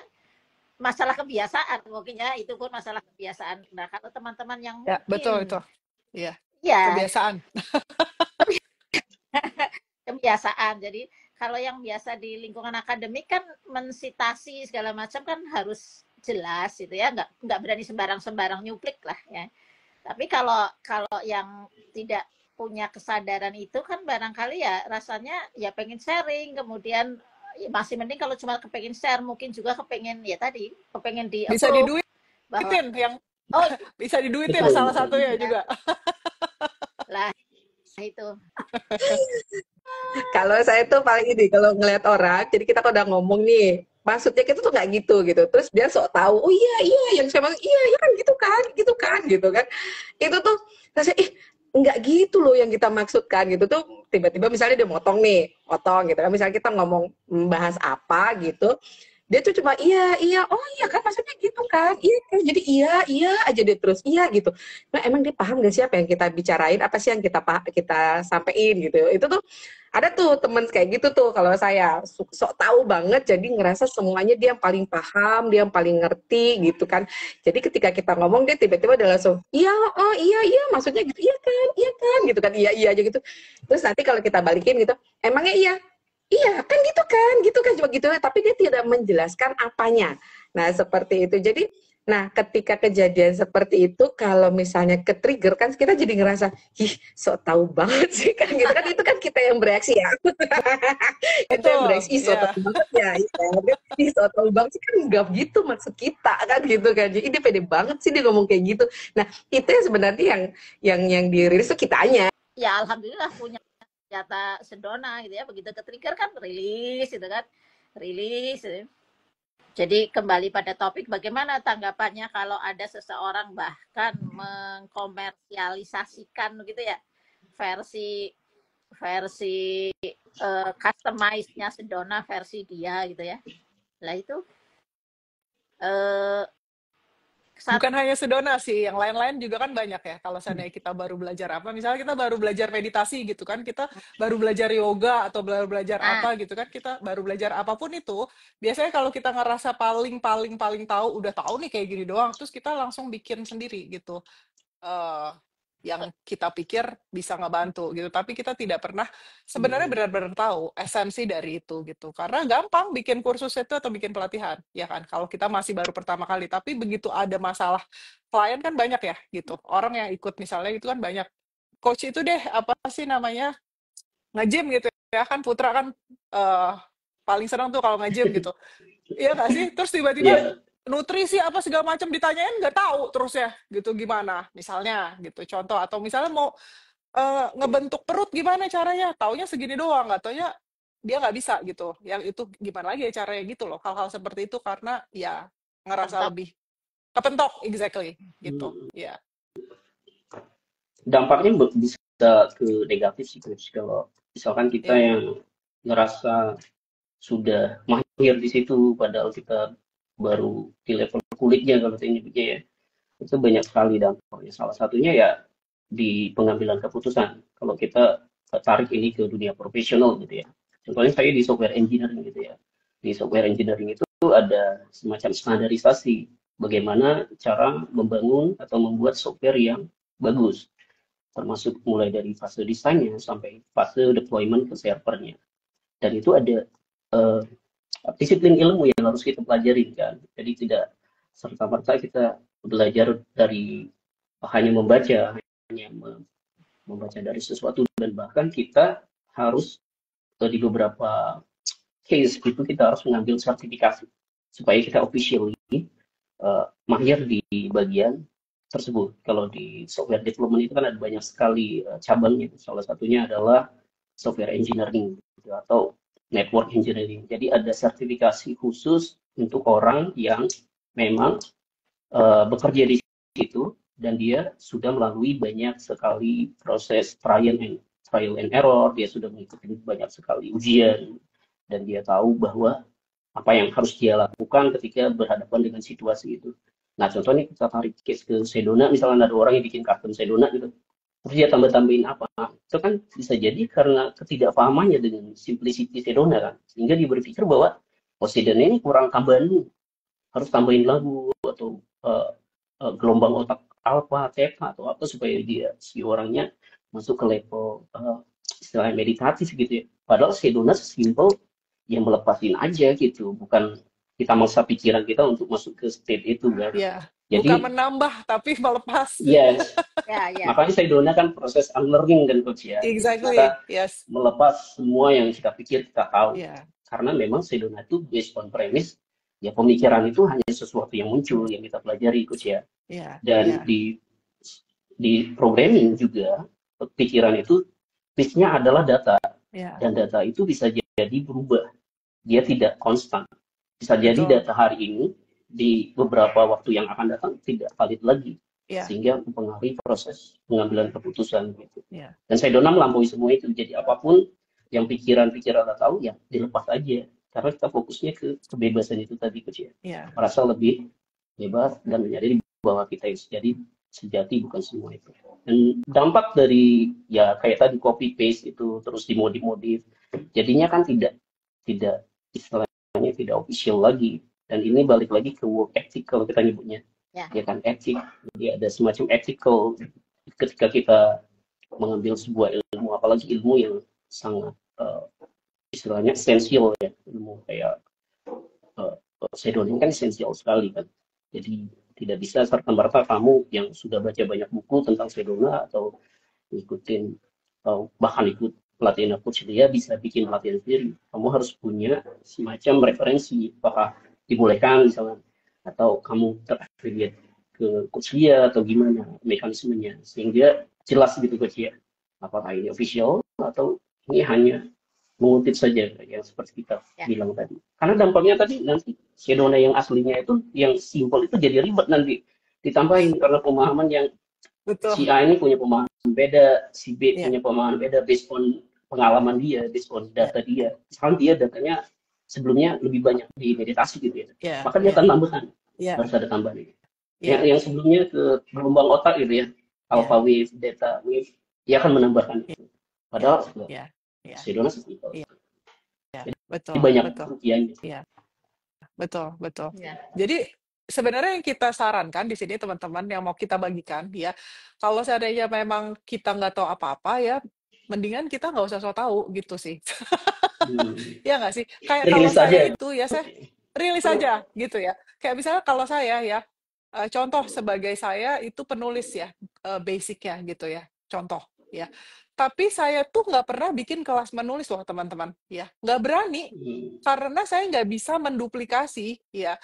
masalah kebiasaan mungkin ya, itu pun masalah kebiasaan. Nah, kalau teman-teman yang Ya, betul itu. mungkin Iya, ya kebiasaan. kebiasaan. Jadi kalau yang biasa di lingkungan akademik kan mensitasi segala macam kan harus jelas gitu ya, nggak berani sembarang nyuplik lah ya. Tapi kalau kalau yang tidak punya kesadaran itu kan barangkali ya rasanya ya pengen sharing, kemudian ya masih mending kalau cuma kepengen share, mungkin juga kepengen ya tadi kepengen di Bisa approve bahwa diduitin yang oh bisa diduitin Betul, salah betul. satunya ya juga. lah itu Kalau saya tuh paling ini kalau ngelihat orang, jadi kita kalau udah ngomong nih, maksudnya kita tuh nggak gitu. Terus dia sok tahu, oh iya iya yang saya maksud, iya iya kan gitu kan. Itu tuh rasanya nggak gitu loh yang kita maksudkan gitu tuh. Tiba-tiba misalnya dia motong gitu kan. Misalnya kita ngomong membahas apa gitu, dia tuh cuma iya iya oh iya kan maksudnya gitu kan iya kan jadi iya iya aja dia terus iya gitu. Nah emang dia paham gak sih apa yang kita bicarain, apa sih yang kita sampein gitu. Itu tuh ada tuh temen kayak gitu tuh. Kalau saya sok tahu banget, jadi ngerasa semuanya dia yang paling paham, dia yang paling ngerti gitu kan. Jadi ketika kita ngomong dia tiba-tiba udah langsung iya oh iya iya maksudnya gitu iya kan gitu kan iya iya aja gitu. Terus nanti kalau kita balikin gitu emangnya iya gitu kan cuma gitu, tapi dia tidak menjelaskan apanya. Nah seperti itu. Jadi, nah ketika kejadian seperti itu, kalau misalnya ke trigger kan kita jadi ngerasa, ih sok tahu banget sih kan gitu kan, itu kan kita yang bereaksi ya. Kita yang Betul, bereaksi, ih sok ya. tahu banget ya, ih sok tahu banget sih kan nggak gitu maksud kita kan gitu kan. Jadi dia pede banget sih dia ngomong kayak gitu. Nah itu yang sebenarnya yang dirilis tuh kitanya. ya alhamdulillah punya senjata Sedona gitu ya, begitu ke trigger kan rilis gitu kan, rilis gitu. Jadi kembali pada topik, bagaimana tanggapannya kalau ada seseorang bahkan mengkomersialisasikan gitu ya versi versi customize-nya Sedona versi dia gitu ya. Lah itu Bukan hanya Sedona sih, yang lain-lain juga kan banyak ya. Kalau seandainya kita baru belajar apa, misalnya kita baru belajar meditasi gitu kan, kita baru belajar yoga atau baru belajar nah, apa gitu kan, kita baru belajar apapun itu, biasanya kalau kita ngerasa paling tahu, udah tahu nih kayak gini doang, terus kita langsung bikin sendiri gitu. Yang kita pikir bisa ngebantu gitu, tapi kita tidak pernah sebenarnya benar-benar tahu esensi dari itu gitu. Karena gampang bikin kursus itu atau bikin pelatihan, ya kan? Kalau kita masih baru pertama kali, tapi begitu ada masalah klien kan banyak ya gitu. Orang yang ikut misalnya itu kan banyak. Coach itu deh apa sih namanya? Nge-gym gitu ya kan, Putra kan paling senang tuh kalau nge-gym gitu. Iya nggak sih? Terus tiba-tiba Iya, nutrisi apa segala macam ditanyain nggak tahu terus ya gitu gimana misalnya gitu contoh, atau misalnya mau ngebentuk perut gimana caranya, taunya segini doang, nggak taunya dia nggak bisa gitu, yang itu gimana lagi ya caranya gitu loh, hal-hal seperti itu karena ya ngerasa kepentok. lebih kepentok exactly gitu ya. dampaknya bisa ke negatif sih Coach. Kalau misalkan kita Ya, yang ngerasa sudah mahir di situ, padahal kita baru di level kulitnya kalau saya nyebutnya ya, itu banyak sekali dampaknya. Salah satunya ya di pengambilan keputusan. Kalau kita tarik ini ke dunia profesional gitu ya. Contohnya saya di software engineering gitu ya. Di software engineering itu ada semacam standarisasi bagaimana cara membangun atau membuat software yang bagus, termasuk mulai dari fase desainnya sampai fase deployment ke servernya. Dan itu ada uh, disiplin ilmu yang harus kita pelajari kan. Jadi tidak serta-merta kita belajar dari hanya membaca, hanya membaca dari sesuatu, dan bahkan kita harus di beberapa case itu kita harus mengambil sertifikasi supaya kita officially mahir di bagian tersebut. Kalau di software development itu kan ada banyak sekali cabangnya. Salah satunya adalah software engineering gitu, atau network engineering. Jadi ada sertifikasi khusus untuk orang yang memang bekerja di situ dan dia sudah melalui banyak sekali proses trial and error, dia sudah mengikuti banyak sekali ujian dan dia tahu bahwa apa yang harus dia lakukan ketika berhadapan dengan situasi itu. Nah, contohnya kita tarik case ke Sedona, misalnya ada orang yang bikin custom Sedona gitu, terus dia tambah-tambahin apa, itu kan bisa jadi karena ketidakpahamannya dengan simplicity Sedona kan, sehingga dia berpikir bahwa oh Sedona ini kurang tambahan, harus tambahin lagu atau gelombang otak alfa, theta atau apa supaya dia si orangnya masuk ke level istilahnya meditasi gitu ya. Padahal sedona sesimpel yang melepasin aja gitu, bukan kita maksa pikiran kita untuk masuk ke state itu kan. Ya, bukan Jadi menambah tapi melepas. yes, Ya, ya. makanya sedona kan proses unlearning kan coach ya. Exactly. Kita Yes. melepas semua yang kita pikir kita tahu. Ya. Karena memang sedona itu based on premise ya, pemikiran itu hanya sesuatu yang muncul yang kita pelajari coach ya. Ya. Dan Ya. di programming juga pikiran itu base-nya adalah data. Ya. Dan data itu bisa jadi berubah. Dia tidak konstan. Bisa jadi Betul. data hari ini di beberapa waktu yang akan datang tidak valid lagi. Ya. Sehingga mempengaruhi proses pengambilan keputusan gitu. Ya. Dan Sedona melampaui semua itu. Jadi apapun yang pikiran-pikiran kita tahu ya dilepas aja. Karena kita fokusnya ke kebebasan itu tadi coach ya. Ya. Merasa lebih bebas dan menyadari bahwa kita jadi sejati bukan semua itu. Dan dampak dari ya kayak tadi copy paste itu terus dimodif-modif, jadinya kan tidak istilahnya tidak official lagi. Dan ini balik lagi ke work ethic kalau kita nyebutnya, ya kan etik. Jadi ada semacam ethical ketika kita mengambil sebuah ilmu, apalagi ilmu yang sangat istilahnya esensial ya, ilmu kayak Sedona ini kan esensial sekali kan. Jadi tidak bisa serta-merta kamu yang sudah baca banyak buku tentang Sedona atau ikutin bahkan ikut pelatihan coach dia bisa bikin pelatihan sendiri. Kamu harus punya semacam referensi, apakah dibolehkan misalnya, atau kamu terafiliat ke coach dia atau gimana mekanismenya, sehingga jelas gitu coach ya, apakah ini official atau ini hanya mengutip saja yang seperti kita bilang tadi. Karena dampaknya tadi nanti Sedona yang aslinya itu yang simpel itu jadi ribet nanti ditambahin karena pemahaman yang Betul. si A ini punya pemahaman beda, si B punya pemahaman beda based on pengalaman dia, based on data dia. Misalkan dia datanya sebelumnya lebih banyak di meditasi gitu ya. Maka dia akan tambahan. Harus ada tambahan ini. Yang sebelumnya ke gelombang otak gitu ya, alpha wave, delta wave, dia akan menambahkan itu. Padahal Sedona sesimpel. Betul. Banyak kerugiannya. Betul. Jadi sebenarnya yang kita sarankan di sini teman-teman yang mau kita bagikan ya, kalau seandainya memang kita nggak tahu apa-apa ya, mendingan kita nggak usah so tahu gitu sih. Ya nggak sih? Kayak kalau saya itu ya saya rilis aja gitu ya. Kayak misalnya kalau saya ya, contoh sebagai saya itu penulis ya, basicnya gitu ya, contoh ya. Tapi saya tuh nggak pernah bikin kelas menulis loh teman-teman ya, nggak berani karena saya nggak bisa menduplikasi ya.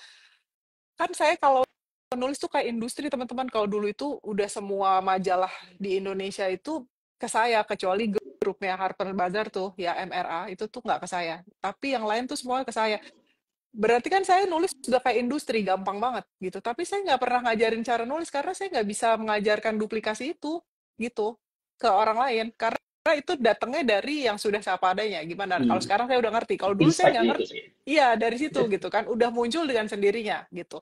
Kan saya kalau penulis tuh kayak industri teman-teman, kalau dulu itu udah semua majalah di Indonesia itu ke saya, kecuali grupnya Harper Bazaar tuh ya MRA itu tuh nggak ke saya, tapi yang lain tuh semua ke saya. Berarti kan saya nulis sudah kayak industri, gampang banget gitu. Tapi saya nggak pernah ngajarin cara nulis karena saya nggak bisa mengajarkan duplikasi itu gitu ke orang lain. Karena itu datangnya dari yang sudah saya padanya. Gimana? Kalau sekarang saya udah ngerti. Kalau dulu saya nggak ngerti. Iya, dari situ gitu kan. Udah muncul dengan sendirinya gitu.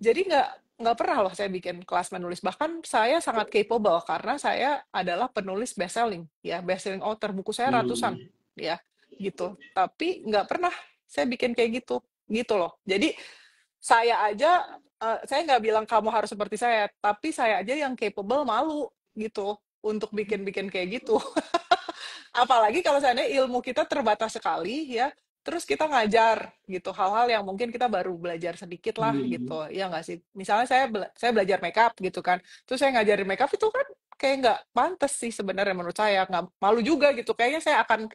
Jadi nggak pernah loh saya bikin kelas menulis. Bahkan saya sangat capable karena saya adalah penulis best-selling. Ya, best-selling author. Buku saya ratusan. Ya, gitu. Tapi nggak pernah saya bikin kayak gitu. Gitu loh. Jadi saya aja, saya nggak bilang kamu harus seperti saya, tapi saya aja yang capable malu gitu untuk bikin-bikin kayak gitu. Apalagi kalau seandainya ilmu kita terbatas sekali ya, terus kita ngajar gitu hal-hal yang mungkin kita baru belajar sedikit lah gitu, ya nggak sih? Misalnya saya belajar makeup gitu kan, terus saya ngajarin makeup itu kan kayak nggak pantas sih sebenarnya menurut saya, nggak malu juga gitu. Kayaknya saya akan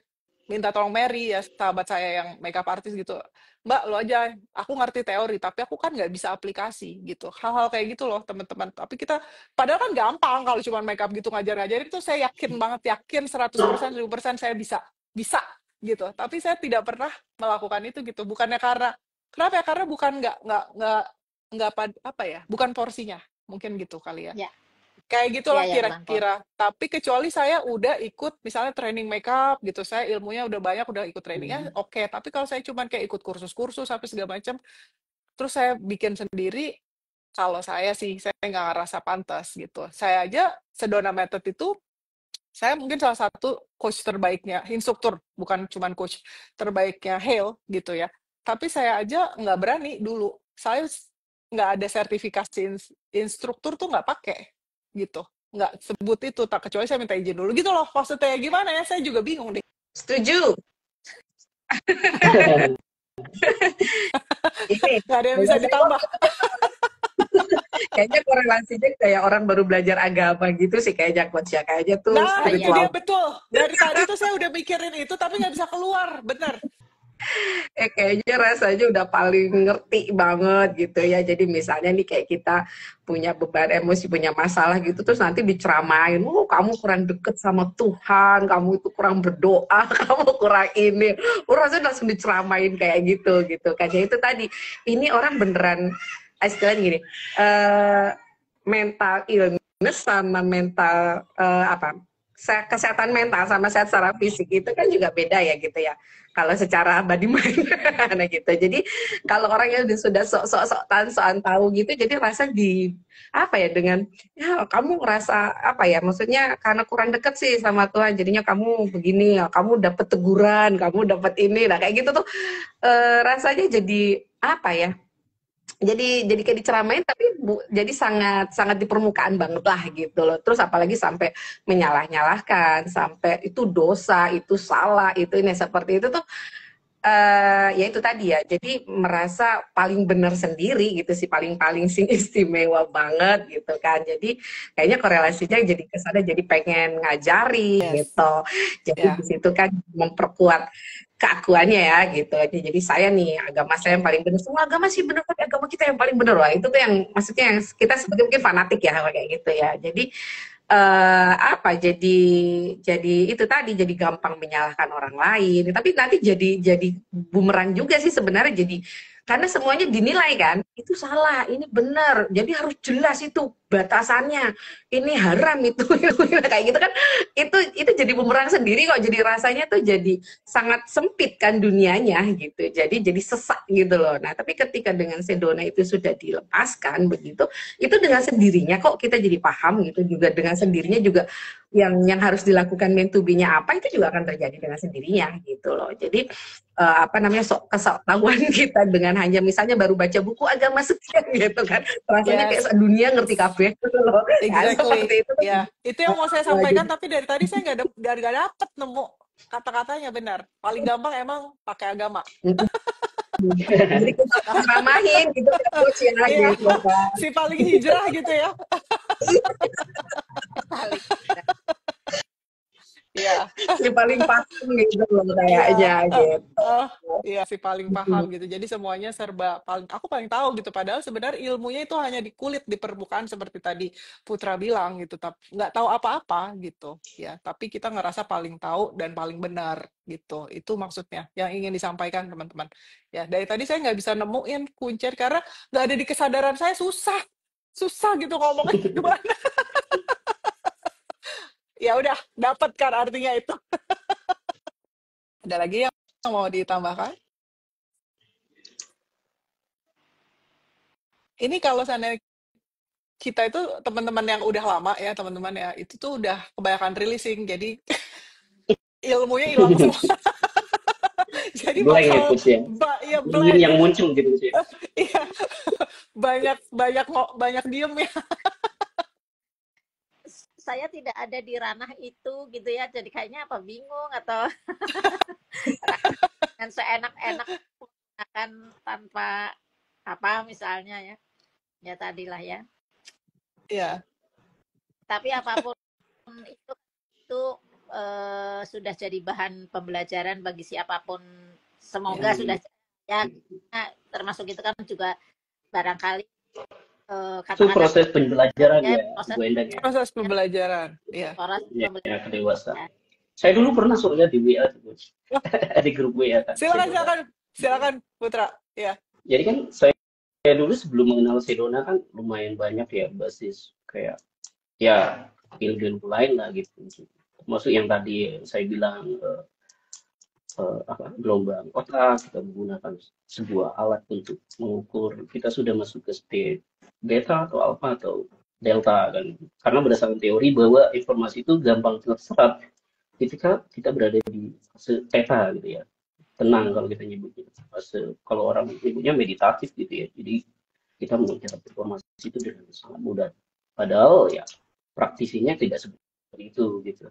minta tolong Mary ya sahabat saya yang makeup artist gitu, Mbak lo aja, aku ngerti teori tapi aku kan nggak bisa aplikasi gitu, hal-hal kayak gitu loh teman-teman. Tapi kita padahal kan gampang kalau cuma makeup gitu ngajar-ngajarin itu, saya yakin banget, yakin 100% 1000% saya bisa gitu. Tapi saya tidak pernah melakukan itu gitu, bukannya karena kenapa ya, karena bukan nggak apa ya, bukan porsinya mungkin gitu kali ya. Kayak gitulah kira-kira. Tapi kecuali saya udah ikut misalnya training makeup gitu, saya ilmunya udah banyak, udah ikut trainingnya, oke. Tapi kalau saya cuma kayak ikut kursus-kursus sampai segala macam, terus saya bikin sendiri, kalau saya sih saya nggak ngerasa pantas gitu. Saya aja Sedona Method itu saya mungkin salah satu coach terbaiknya, instruktur, bukan cuma coach terbaiknya Hale gitu ya. Tapi saya aja nggak berani dulu saya nggak ada sertifikasi instruktur tuh nggak pakai gitu, nggak sebut itu, tak kecuali saya minta izin dulu gitu loh. Maksudnya gimana ya, saya juga bingung deh. Setuju. Ini Nggak ada yang bisa ditambah. kayaknya korelasinya kayak orang baru belajar agama gitu sih, kayaknya coach ya, kayaknya tuh Nah itu spiritual. dia, betul, dari tadi tuh saya udah mikirin itu tapi nggak bisa keluar, bener. Kayaknya rasanya udah paling ngerti banget gitu ya. Jadi misalnya nih kayak kita punya beban emosi, punya masalah gitu, terus nanti diceramain, oh kamu kurang deket sama Tuhan, kamu itu kurang berdoa, kamu kurang ini. Rasanya langsung diceramain kayak gitu kan. Ya itu tadi, ini orang beneran, istilahnya gini, mental illness sama mental kesehatan mental sama sehat secara fisik itu kan juga beda ya gitu ya. Kalau secara body mind, nah gitu. Jadi kalau orang yang sudah sok-sokan tahu gitu, jadi rasa di apa ya, dengan ya kamu ngerasa apa ya, maksudnya karena kurang deket sih sama Tuhan, jadinya kamu begini, ya, kamu dapat teguran, kamu dapat ini, nah kayak gitu tuh rasanya jadi apa ya? Jadi kayak diceramain tapi jadi sangat sangat di permukaan banget lah gitu loh. Terus apalagi sampai menyalah-nyalahkan, sampai itu dosa, itu salah, itu ini seperti itu tuh ya itu tadi ya. Jadi merasa paling benar sendiri gitu sih, paling sih istimewa banget gitu kan. Jadi kayaknya korelasinya jadi kesana, jadi pengen ngajari Yes. gitu. Jadi Ya. di situ kan memperkuat keakuannya ya gitu. Jadi saya nih, agama saya yang paling benar. Semua agama sih benar, tapi agama kita yang paling benar. Wah, itu tuh yang maksudnya yang kita sebagai mungkin fanatik ya kayak gitu ya. Jadi apa, jadi itu tadi, jadi gampang menyalahkan orang lain. Tapi nanti jadi bumerang juga sih sebenarnya, jadi karena semuanya dinilai kan, itu salah, ini benar. Jadi harus jelas itu batasannya. Ini haram itu kayak gitu kan. Itu jadi bumerang sendiri kok. Jadi rasanya tuh jadi sangat sempit kan dunianya gitu. Jadi sesak gitu loh. Nah, tapi ketika dengan Sedona itu sudah dilepaskan begitu, itu dengan sendirinya kok kita jadi paham gitu, juga dengan sendirinya juga yang harus dilakukan meant to be-nya apa, itu juga akan terjadi dengan sendirinya gitu loh. Jadi apa namanya, kesok tahuan kita dengan hanya misalnya baru baca buku agama sekian gitu kan, rasanya kayak Yes, dunia ngerti kabeh gitu loh. Nah, exactly. seperti itu. Ya, itu yang mau saya Wah, sampaikan, tapi dari tadi saya nggak dapet nemu kata-katanya. Benar, paling gampang emang pakai agama. jadi kita ramahin gitu ya coach ya Iya, gitu kan. si paling hijrah gitu ya. Paling. Iya. Si paling paham gitu loh Iya, kayaknya gitu. iya si paling paham gitu. Jadi semuanya serba aku paling tahu gitu. Padahal sebenarnya ilmunya itu hanya di kulit, di permukaan seperti tadi Putra bilang gitu. Tapi nggak tahu apa-apa gitu. Ya, tapi kita ngerasa paling tahu dan paling benar gitu. Itu maksudnya yang ingin disampaikan teman-teman. Ya, dari tadi saya nggak bisa nemuin kuncir karena nggak ada di kesadaran saya, susah gitu ngomongnya gimana. Ya udah, dapat kan artinya itu. Ada lagi yang mau ditambahkan? Ini kalau seandainya kita itu teman-teman yang udah lama ya, teman-teman ya, itu tuh udah kebanyakan releasing, jadi ilmunya hilang semua. Jadi Blank ya bakal coach ya. ya Dingin blank. yang muncul gitu sih. Iya. banyak diem ya. Saya tidak ada di ranah itu gitu ya, jadi kayaknya apa, bingung atau dengan seenak-enak akan tanpa apa misalnya ya, ya tadilah ya. Iya. Tapi apapun itu sudah jadi bahan pembelajaran bagi siapapun. Semoga sudah ya, termasuk itu kan juga barangkali Itu katakanlah proses pembelajaran ya, ya, Bu Endang ya. Proses pembelajaran. Iya. proses Ya, pembelajaran. kedewasaan. Saya dulu pernah soalnya di WA tuh, coach. Di grup WA kan. Silakan Putra. Ya. Jadi kan saya dulu sebelum mengenal Sedona kan lumayan banyak ya basis kayak ya ilmu lain lah gitu. Termasuk yang tadi saya bilang gelombang otak, kita menggunakan sebuah alat untuk mengukur kita sudah masuk ke state beta atau alpha atau delta kan, karena berdasarkan teori bahwa informasi itu gampang terserap ketika kita berada di fase theta gitu ya. tenang kalau kita nyebutnya. Kalau orang nyebutnya meditatif gitu ya. Jadi kita mengejar informasi itu dengan sangat mudah. Padahal ya praktisinya tidak seperti itu gitu.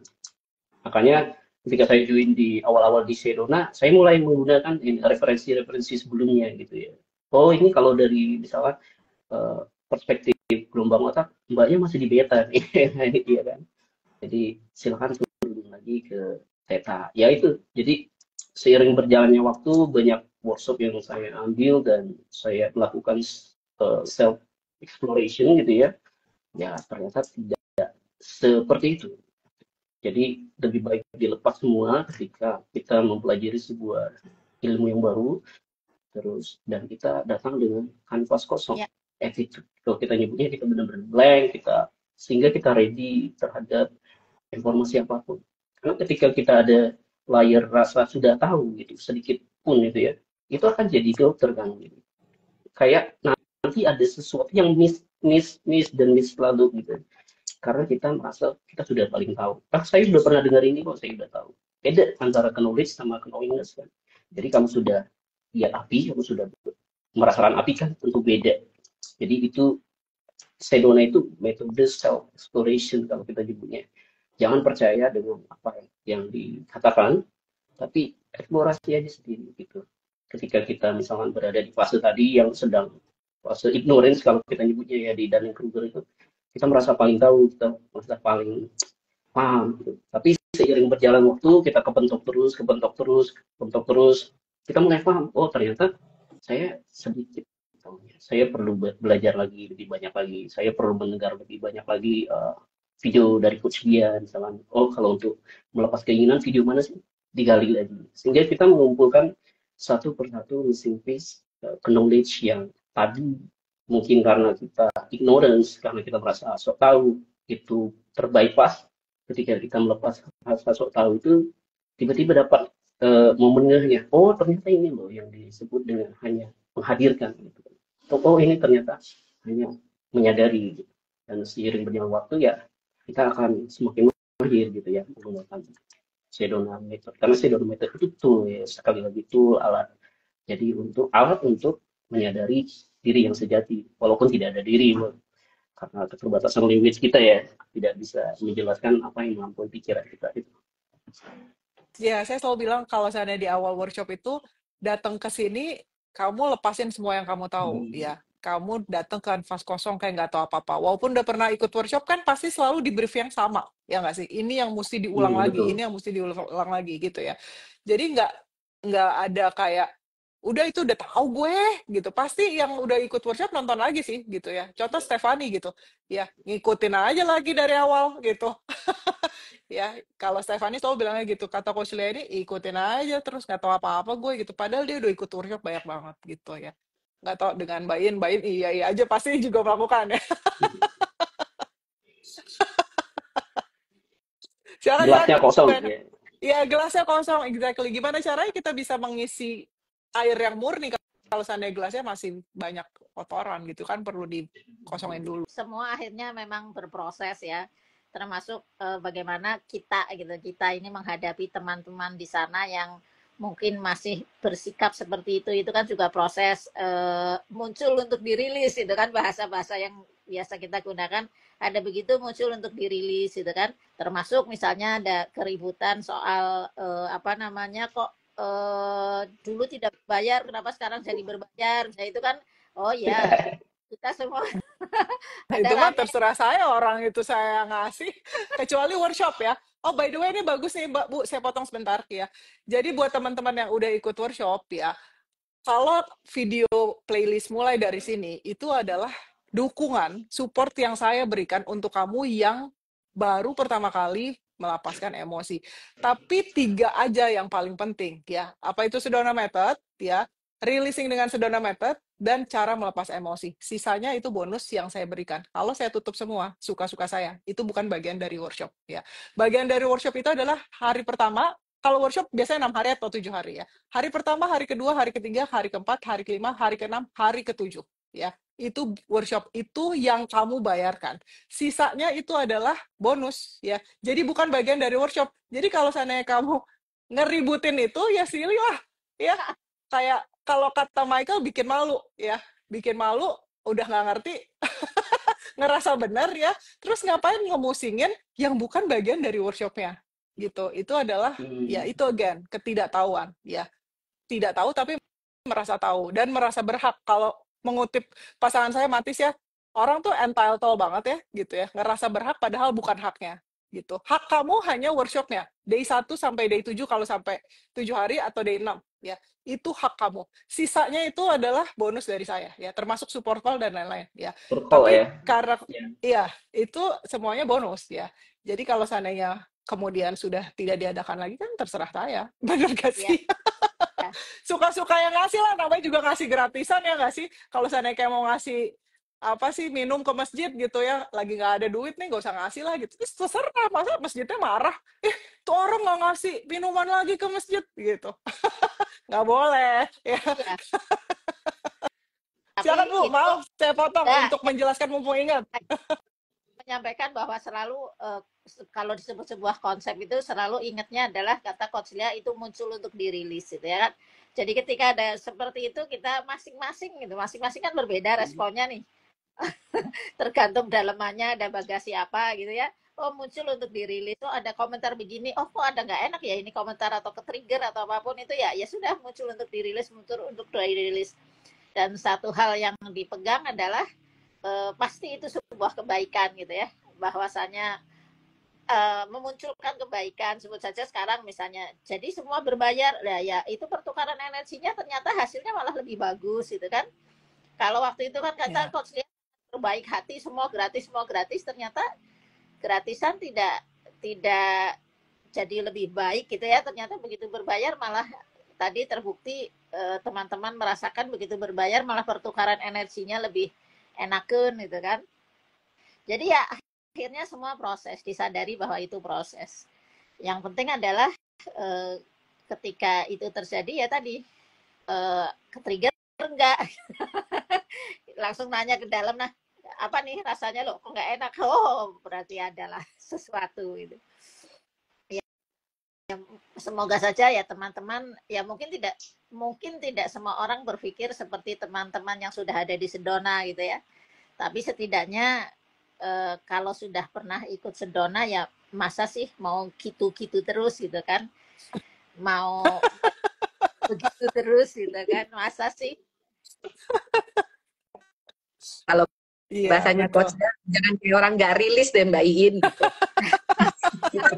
Makanya ketika saya join di awal-awal di Sedona, saya mulai menggunakan referensi-referensi sebelumnya gitu ya. Oh ini kalau dari misalnya perspektif gelombang otak, mbaknya masih di beta nih, iya kan. Jadi silakan turun lagi ke theta. Ya itu. Jadi seiring berjalannya waktu banyak workshop yang saya ambil dan saya melakukan self exploration gitu ya. Ya ternyata tidak seperti itu. Jadi lebih baik dilepas semua ketika kita mempelajari sebuah ilmu yang baru, terus dan kita datang dengan kanvas kosong. Ya. Attitude. Kalau kita nyebutnya kita benar-benar blank, sehingga kita ready terhadap informasi apapun. Karena ketika kita ada layer rasa sudah tahu gitu sedikit pun itu ya, itu akan jadi filter kan gitu. Kayak nanti ada sesuatu yang miss lalu gitu. Karena kita merasa kita sudah paling tahu. Saya sudah pernah dengar ini kok, saya sudah tahu. Beda antara knowledge sama knowingness kan. Jadi kamu sudah lihat api, kamu sudah merasakan api kan tentu beda. Jadi itu Sedona itu metode self exploration kalau kita nyebutnya. Jangan percaya dengan apa yang dikatakan, tapi eksplorasi aja sendiri gitu. Ketika kita misalkan berada di fase tadi yang sedang fase ignorance kalau kita nyebutnya ya di Dunning-Kruger itu, kita merasa paling tahu, kita merasa paling paham gitu. Tapi seiring berjalan waktu kita kepentok terus, kita mulai paham, oh ternyata saya sedikit tahunya. Saya perlu belajar lagi lebih banyak lagi, saya perlu mendengar lebih banyak lagi video dari Coach Dia misalnya. Oh kalau untuk melepas keinginan video mana sih, digali lagi sehingga kita mengumpulkan satu persatu missing piece knowledge yang tadi mungkin karena kita ignorance, karena kita merasa sok tahu itu terbypass. Ketika kita melepas rasa sok tahu itu tiba-tiba dapat momennya, oh ternyata ini loh yang disebut dengan hanya menghadirkan gitu. Oh ini ternyata hanya menyadari gitu. Dan seiring berjalan waktu ya kita akan semakin mahir gitu ya menggunakan Sedona method, karena Sedona method itu tool ya, sekali lagi tool, alat. Jadi alat untuk menyadari diri yang sejati walaupun tidak ada diri, karena keterbatasan language kita ya tidak bisa menjelaskan apa yang melampaui pikiran kita itu. Ya, saya selalu bilang kalau saya di awal workshop itu datang ke sini, kamu lepasin semua yang kamu tahu, ya. Kamu datang ke kanvas kosong kayak nggak tahu apa-apa. Walaupun udah pernah ikut workshop kan pasti selalu di brief yang sama, ya nggak sih? Ini yang mesti diulang lagi, Betul. ini yang mesti diulang lagi gitu ya. Jadi nggak ada kayak udah itu udah tahu gue gitu. Pasti yang udah ikut workshop nonton lagi sih gitu ya. Contoh Stefani gitu, ya ngikutin aja lagi dari awal gitu. Ya, kalau Stefani selalu bilangnya gitu, kata Coach Lady, ikutin aja terus, nggak tahu apa-apa gue gitu. Padahal dia udah ikut workshop banyak banget gitu ya. Nggak tahu dengan Bayin iya aja pasti juga melakukan ya. Gelasnya kosong ya. Ya, gelasnya kosong, exactly. Gimana caranya kita bisa mengisi air yang murni kalau seandainya gelasnya masih banyak kotoran gitu kan, perlu dikosongin dulu. Semua akhirnya memang berproses ya, termasuk bagaimana kita ini menghadapi teman-teman di sana yang mungkin masih bersikap seperti itu kan juga proses muncul untuk dirilis itu kan, bahasa-bahasa yang biasa kita gunakan ada begitu muncul untuk dirilis itu kan, termasuk misalnya ada keributan soal kok dulu tidak bayar kenapa sekarang jadi berbayar, nah itu kan oh ya kita semua itu mah terserah saya, orang itu saya ngasih kecuali workshop ya. Oh by the way ini bagus nih Mbak Bu, saya potong sebentar ya. Jadi buat teman-teman yang udah ikut workshop ya, kalau video playlist mulai dari sini itu adalah dukungan support yang saya berikan untuk kamu yang baru pertama kali melepaskan emosi. Tapi 3 aja yang paling penting ya. Apa itu Sedona Method ya? Releasing dengan Sedona Method dan cara melepas emosi. Sisanya itu bonus yang saya berikan. Kalau saya tutup semua, suka-suka saya. Itu bukan bagian dari workshop ya. Bagian dari workshop itu adalah hari pertama. Kalau workshop biasanya 6 hari atau 7 hari ya. Hari pertama, hari kedua, hari ketiga, hari keempat, hari kelima, hari keenam, hari ketujuh ya. Itu workshop, itu yang kamu bayarkan. Sisanya itu adalah bonus ya. Jadi bukan bagian dari workshop. Jadi kalau seandainya kamu ngeributin itu ya silih lah. ya kayak kalau kata Michael bikin malu ya, bikin malu, udah nggak ngerti, ngerasa benar ya, terus ngapain ngemusingin yang bukan bagian dari workshopnya gitu. Itu adalah ya itu again ketidaktahuan ya, tidak tahu tapi merasa tahu dan merasa berhak. Kalau mengutip pasangan saya Matis ya, orang tuh entitled banget ya gitu ya, ngerasa berhak padahal bukan haknya gitu. Hak kamu hanya workshopnya day 1 sampai day 7 kalau sampai 7 hari atau day 6 ya, itu hak kamu. Sisanya itu adalah bonus dari saya ya, termasuk support call dan lain-lain ya. Berkol Tapi ya. karena Ya. iya itu semuanya bonus ya. Jadi kalau seandainya kemudian sudah tidak diadakan lagi kan terserah saya, benar gak Ya, sih? ya. Suka-suka yang ngasih lah, namanya juga ngasih gratisan ya nggak sih? Kalau seandainya kayak mau ngasih apa sih minum ke masjid gitu ya, lagi nggak ada duit nih nggak usah ngasih lah gitu. Terus terserah, masa masjidnya marah? Tuh orang nggak ngasih minuman lagi ke masjid gitu. Nggak boleh ya. Ya. Tapi Silakan Bu, itu maaf saya potong ya, untuk menjelaskan mumpung ingat. menyampaikan bahwa selalu kalau disebut sebuah konsep itu selalu ingatnya adalah kata Coach Lia itu muncul untuk dirilis gitu ya kan. Jadi ketika ada seperti itu kita masing-masing gitu, masing-masing kan berbeda responnya nih. Tergantung dalamannya ada bagasi apa gitu ya. Oh muncul untuk dirilis, oh ada komentar begini, oh kok ada nggak enak ya ini komentar atau ke-trigger atau apapun itu ya, ya sudah muncul untuk dirilis, muncul untuk dirilis. Dan satu hal yang dipegang adalah pasti itu sebuah kebaikan gitu ya, bahwasanya memunculkan kebaikan. Sebut saja sekarang misalnya jadi semua berbayar ya itu pertukaran energinya ternyata hasilnya malah lebih bagus gitu kan. Kalau waktu itu kan kata Coach Lia terbaik hati, semua gratis, ternyata gratisan tidak jadi lebih baik gitu ya. Ternyata begitu berbayar malah tadi terbukti teman-teman merasakan begitu berbayar malah pertukaran energinya lebih enakeun gitu kan. Jadi ya akhirnya semua proses, disadari bahwa itu proses. Yang penting adalah ketika itu terjadi ya tadi ke-trigger enggak. Langsung nanya ke dalam, nah apa nih rasanya loh kok nggak enak, oh berarti adalah sesuatu itu ya, semoga saja ya teman-teman ya mungkin tidak semua orang berpikir seperti teman-teman yang sudah ada di Sedona gitu ya, tapi setidaknya kalau sudah pernah ikut Sedona ya masa sih mau gitu-gitu terus gitu kan, mau begitu terus gitu kan, masa sih. Kalau Iya, bahasanya betul. Coach Lia, jangan kayak orang nggak rilis deh Mbak Iin gitu.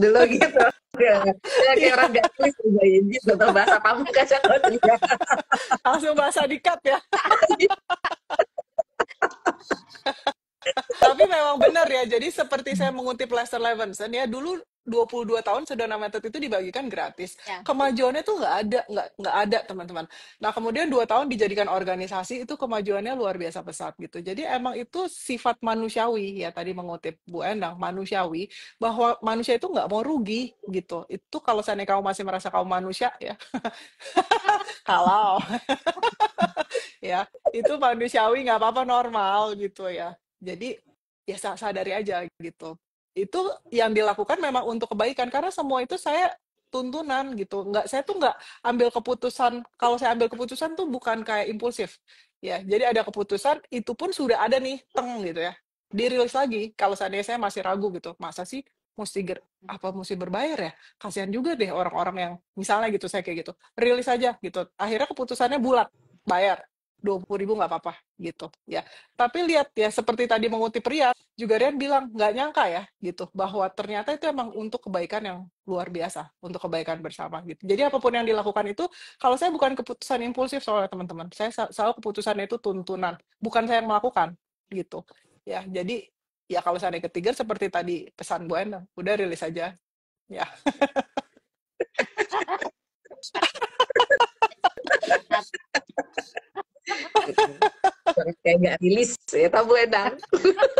Dulu gitu. Jangan kayak orang nggak rilis deh Mbak Iin gitu. Atau bahasa pamungkas ya Coach Lia. Langsung bahasa dikat ya. Tapi memang benar ya, jadi seperti saya mengutip Lester Levinson ya, dulu 22 tahun Sedona Method itu dibagikan gratis. Ya. Kemajuannya tuh nggak ada teman-teman. Nah kemudian 2 tahun dijadikan organisasi, itu kemajuannya luar biasa pesat gitu. Jadi emang itu sifat manusiawi ya, tadi mengutip Bu Endang, manusiawi, bahwa manusia itu nggak mau rugi gitu. Itu kalau seandainya kamu masih merasa kamu manusia ya, kalau ya itu manusiawi, nggak apa-apa, normal gitu ya. Jadi ya sadari aja gitu. Itu yang dilakukan memang untuk kebaikan, karena semua itu saya tuntunan gitu. Saya tuh nggak ambil keputusan, kalau saya ambil keputusan tuh bukan kayak impulsif. Ya, jadi ada keputusan, itu pun sudah ada nih, teng gitu ya. Dirilis lagi, kalau seandainya saya masih ragu gitu, masa sih mesti berbayar ya? Kasihan juga deh orang-orang yang, misalnya gitu, saya kayak gitu. Rilis aja gitu. Akhirnya keputusannya bulat, bayar. 20.000 nggak apa-apa gitu ya. Tapi lihat ya, seperti tadi mengutip Rian, juga Rian bilang nggak nyangka ya gitu, bahwa ternyata itu emang untuk kebaikan yang luar biasa, untuk kebaikan bersama gitu. Jadi apapun yang dilakukan itu, kalau saya bukan keputusan impulsif soalnya teman-teman, saya selalu keputusannya itu tuntunan, bukan saya yang melakukan gitu ya. Jadi ya kalau saya ketiga seperti tadi pesan Bu Endang, udah rilis aja ya. Kayak nggak rilis ya tahu Bu Endang.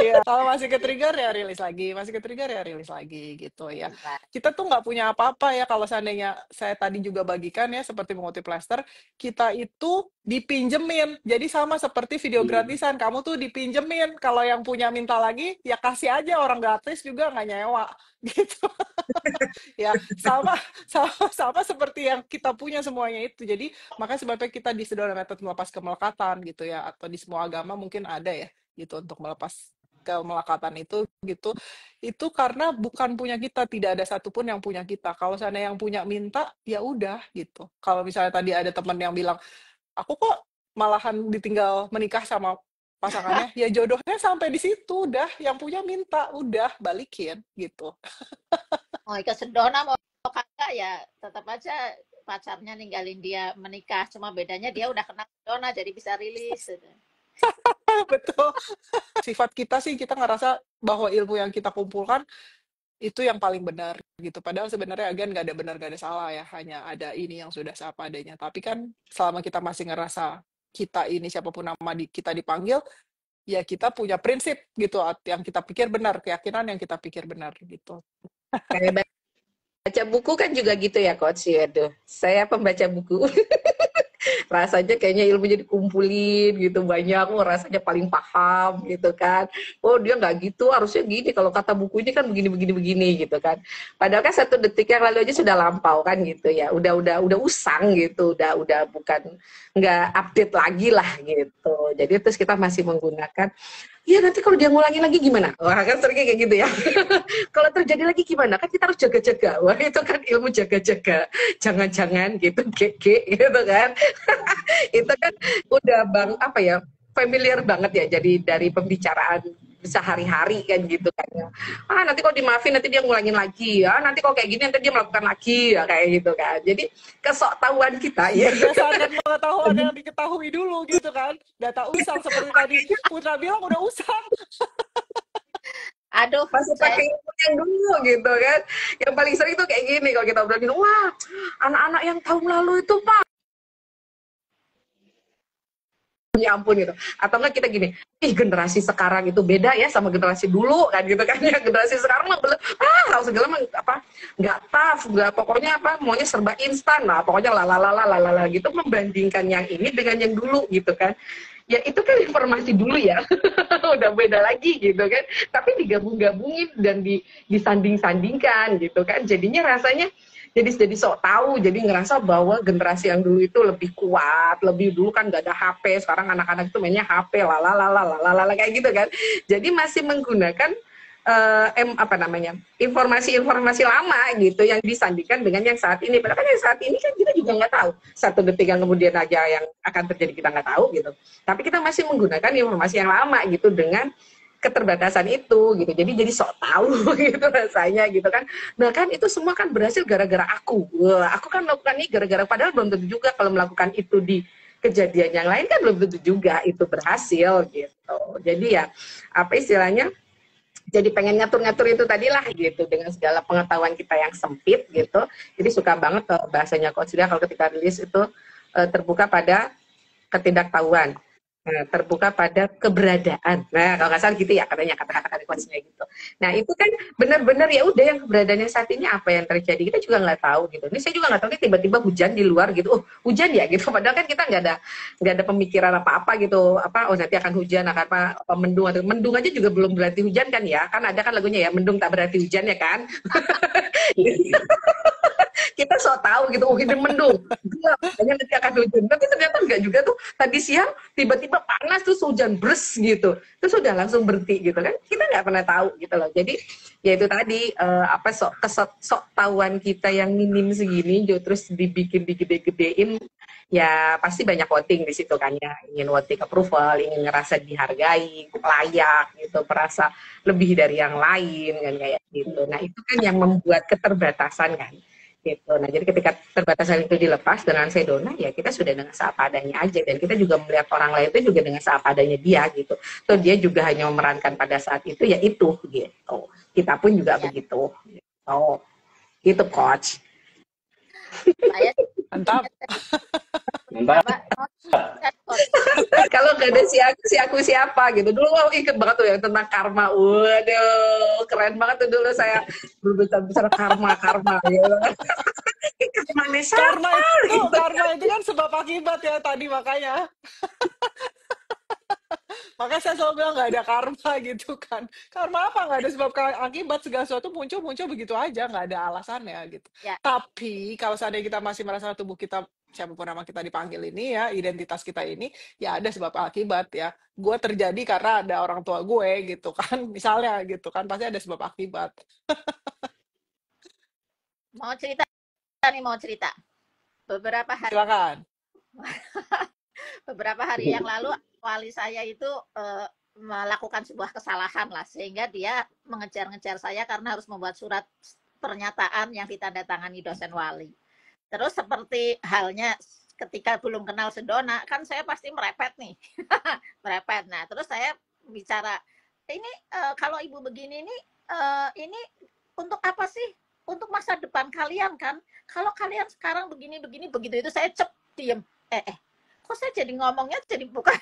Iya, kalau masih ke-trigger ya rilis lagi, masih ke-trigger ya rilis lagi gitu ya. Kita tuh nggak punya apa-apa ya, kalau seandainya saya tadi juga bagikan ya, seperti mengutip Lester, kita itu dipinjemin. Jadi sama seperti video gratisan, kamu tuh dipinjemin. Kalau yang punya minta lagi, ya kasih aja, orang gratis juga nggak nyewa gitu. Ya, sama sama seperti yang kita punya semuanya itu. Jadi makanya sebabnya kita di Sedona Method melepas kemelekatan gitu ya, atau di semua agama mungkin ada ya gitu untuk melepas kemelekatan itu gitu. Itu karena bukan punya kita, tidak ada satupun yang punya kita. Kalau sana yang punya minta, ya udah gitu. Kalau misalnya tadi ada teman yang bilang, aku kok malahan ditinggal menikah sama pasangannya, ya jodohnya sampai di situ udah, yang punya minta, udah balikin gitu. Mau ke Sedona mau kagak ya tetap aja pacarnya ninggalin dia menikah. Cuma bedanya dia udah kenal Sedona jadi bisa rilis. Betul. Sifat kita sih, kita ngerasa bahwa ilmu yang kita kumpulkan itu yang paling benar gitu. Padahal sebenarnya again nggak ada benar, nggak ada salah ya. Hanya ada ini yang sudah seapa adanya. Tapi kan selama kita masih ngerasa kita ini siapapun nama kita dipanggil, ya kita punya prinsip gitu. Yang kita pikir benar, keyakinan yang kita pikir benar gitu. Kayak baca buku kan juga gitu ya Coach. Aduh, saya pembaca buku. Rasanya kayaknya ilmunya dikumpulin gitu banyak, oh rasanya paling paham gitu kan. Oh dia nggak gitu, harusnya gini, kalau kata buku ini kan begini gitu kan. Padahal kan 1 detik yang lalu aja sudah lampau kan gitu ya, udah usang gitu, udah bukan, nggak update lagi lah gitu. Jadi terus kita masih menggunakan, ya nanti kalau dia ngulangin lagi gimana? Wah kan seringnya kayak gitu ya. Kalau terjadi lagi gimana? Kan kita harus jaga-jaga. Wah itu kan ilmu jaga-jaga. Jangan-jangan gitu, gitu kan. Itu kan udah apa ya, familiar banget ya. Jadi dari pembicaraan sehari-hari kan gitu kan. Nanti kalau dimaafin nanti dia ngulangin lagi ya. Nanti kalau kayak gini nanti dia melakukan lagi ya kayak gitu kan. Jadi kesoktahuan kita ya. Berdasarkan pengetahuan yang diketahui dulu gitu kan. Data usang seperti tadi Putra bilang udah usang. Aduh, Masih pakai yang dulu gitu kan. Yang paling sering tuh kayak gini kalau kita obrolin, wah anak-anak yang tahun lalu itu Pak, ya ampun gitu. Atau enggak kita gini, generasi sekarang itu beda ya sama generasi dulu kan gitu kan ya. Generasi sekarang mah hal segala mah apa nggak tough, nggak pokoknya apa maunya serba instan lah, pokoknya lalala gitu, membandingkan yang ini dengan yang dulu gitu kan. Ya itu kan informasi dulu ya. Udah beda lagi gitu kan. Tapi digabung-gabungin dan disanding-sandingkan gitu kan. Jadinya rasanya jadi sok tahu, jadi ngerasa bahwa generasi yang dulu itu lebih kuat, lebih dulu kan nggak ada HP, sekarang anak-anak itu mainnya HP, lalala kayak gitu kan. Jadi masih menggunakan apa namanya, informasi-informasi lama gitu yang disandingkan dengan yang saat ini. Padahal kan yang saat ini kan kita juga nggak tahu 1 detik yang kemudian aja yang akan terjadi kita nggak tahu gitu. Tapi kita masih menggunakan informasi yang lama gitu dengan keterbatasan itu gitu. Jadi sok tahu gitu rasanya gitu kan. Nah kan itu semua kan berhasil gara-gara aku. Wah, aku kan melakukan ini gara-gara, padahal belum tentu juga kalau melakukan itu di kejadian yang lain kan belum tentu juga itu berhasil gitu. Jadi ya apa istilahnya, jadi pengen ngatur-ngatur itu tadi lah gitu dengan segala pengetahuan kita yang sempit gitu. Jadi suka banget bahasanya Coach Ida kalau ketika rilis itu terbuka pada ketidaktahuan. Nah, terbuka pada keberadaan. Nah, kalau nggak salah gitu ya katanya, kata-kata coachnya gitu. Nah, itu kan benar-benar ya udah yang keberadaannya saat ini apa yang terjadi kita juga nggak tahu gitu. Ini saya juga nggak tahu nih tiba-tiba hujan di luar gitu. Oh, hujan ya gitu. Padahal kan kita nggak ada pemikiran apa-apa gitu. Oh nanti akan hujan, akan apa mendung atau mendung aja juga belum berarti hujan kan ya. Kan ada kan lagunya ya, mendung tak berarti hujan ya kan. Kita sok tahu gitu, oh ini mendung, kayaknya nanti akan hujan. Tapi ternyata enggak juga tuh. Tadi siang tiba-tiba panas terus hujan bres gitu, terus udah langsung berhenti gitu kan. Kita nggak pernah tahu gitu loh. Jadi ya itu tadi apa sok tahuan kita yang minim segini, terus dibikin digede-gedein, ya pasti banyak voting di situ kan ya. Ingin voting approval, ingin ngerasa dihargai, layak gitu, merasa lebih dari yang lain kan kayak gitu. Nah itu kan yang membuat keterbatasan kan. Gitu. Nah, jadi ketika terbatasan itu dilepas dengan Sedona, ya kita sudah dengan seapa adanya aja, dan kita juga melihat orang lain itu juga dengan seapa adanya dia gitu. So dia juga hanya memerankan pada saat itu ya itu gitu. Kita pun juga begitu. Gitu. Gitu Coach. Saya Mantap. Mantap. Kalau nggak ada si aku siapa gitu. Dulu ikut banget tuh yang tentang karma. Waduh, keren banget tuh dulu saya berbicara karma gitu. Karma itu kan sebab akibat ya tadi makanya. Makanya saya selalu bilang nggak ada karma gitu kan. Karma apa? Nggak ada sebab akibat, segala sesuatu muncul-muncul begitu aja, nggak ada alasannya gitu. Ya, Tapi kalau seandainya kita masih merasa tubuh kita, siapapun nama kita dipanggil ini ya, identitas kita ini, ya ada sebab akibat ya. Gue terjadi karena ada orang tua gue gitu kan, misalnya gitu kan, pasti ada sebab akibat. mau cerita nih, mau cerita. Beberapa hari Silakan. beberapa hari yang lalu wali saya itu melakukan sebuah kesalahan lah, sehingga dia mengejar-ngejar saya karena harus membuat surat pernyataan yang ditandatangani dosen wali. Terus seperti halnya ketika belum kenal Sedona, kan saya pasti merepet nih. Merepet. Nah, terus saya bicara, ini kalau ibu begini ini untuk apa sih? Untuk masa depan kalian kan. Kalau kalian sekarang begini begitu itu saya diem. Kok saya jadi ngomongnya jadi bukan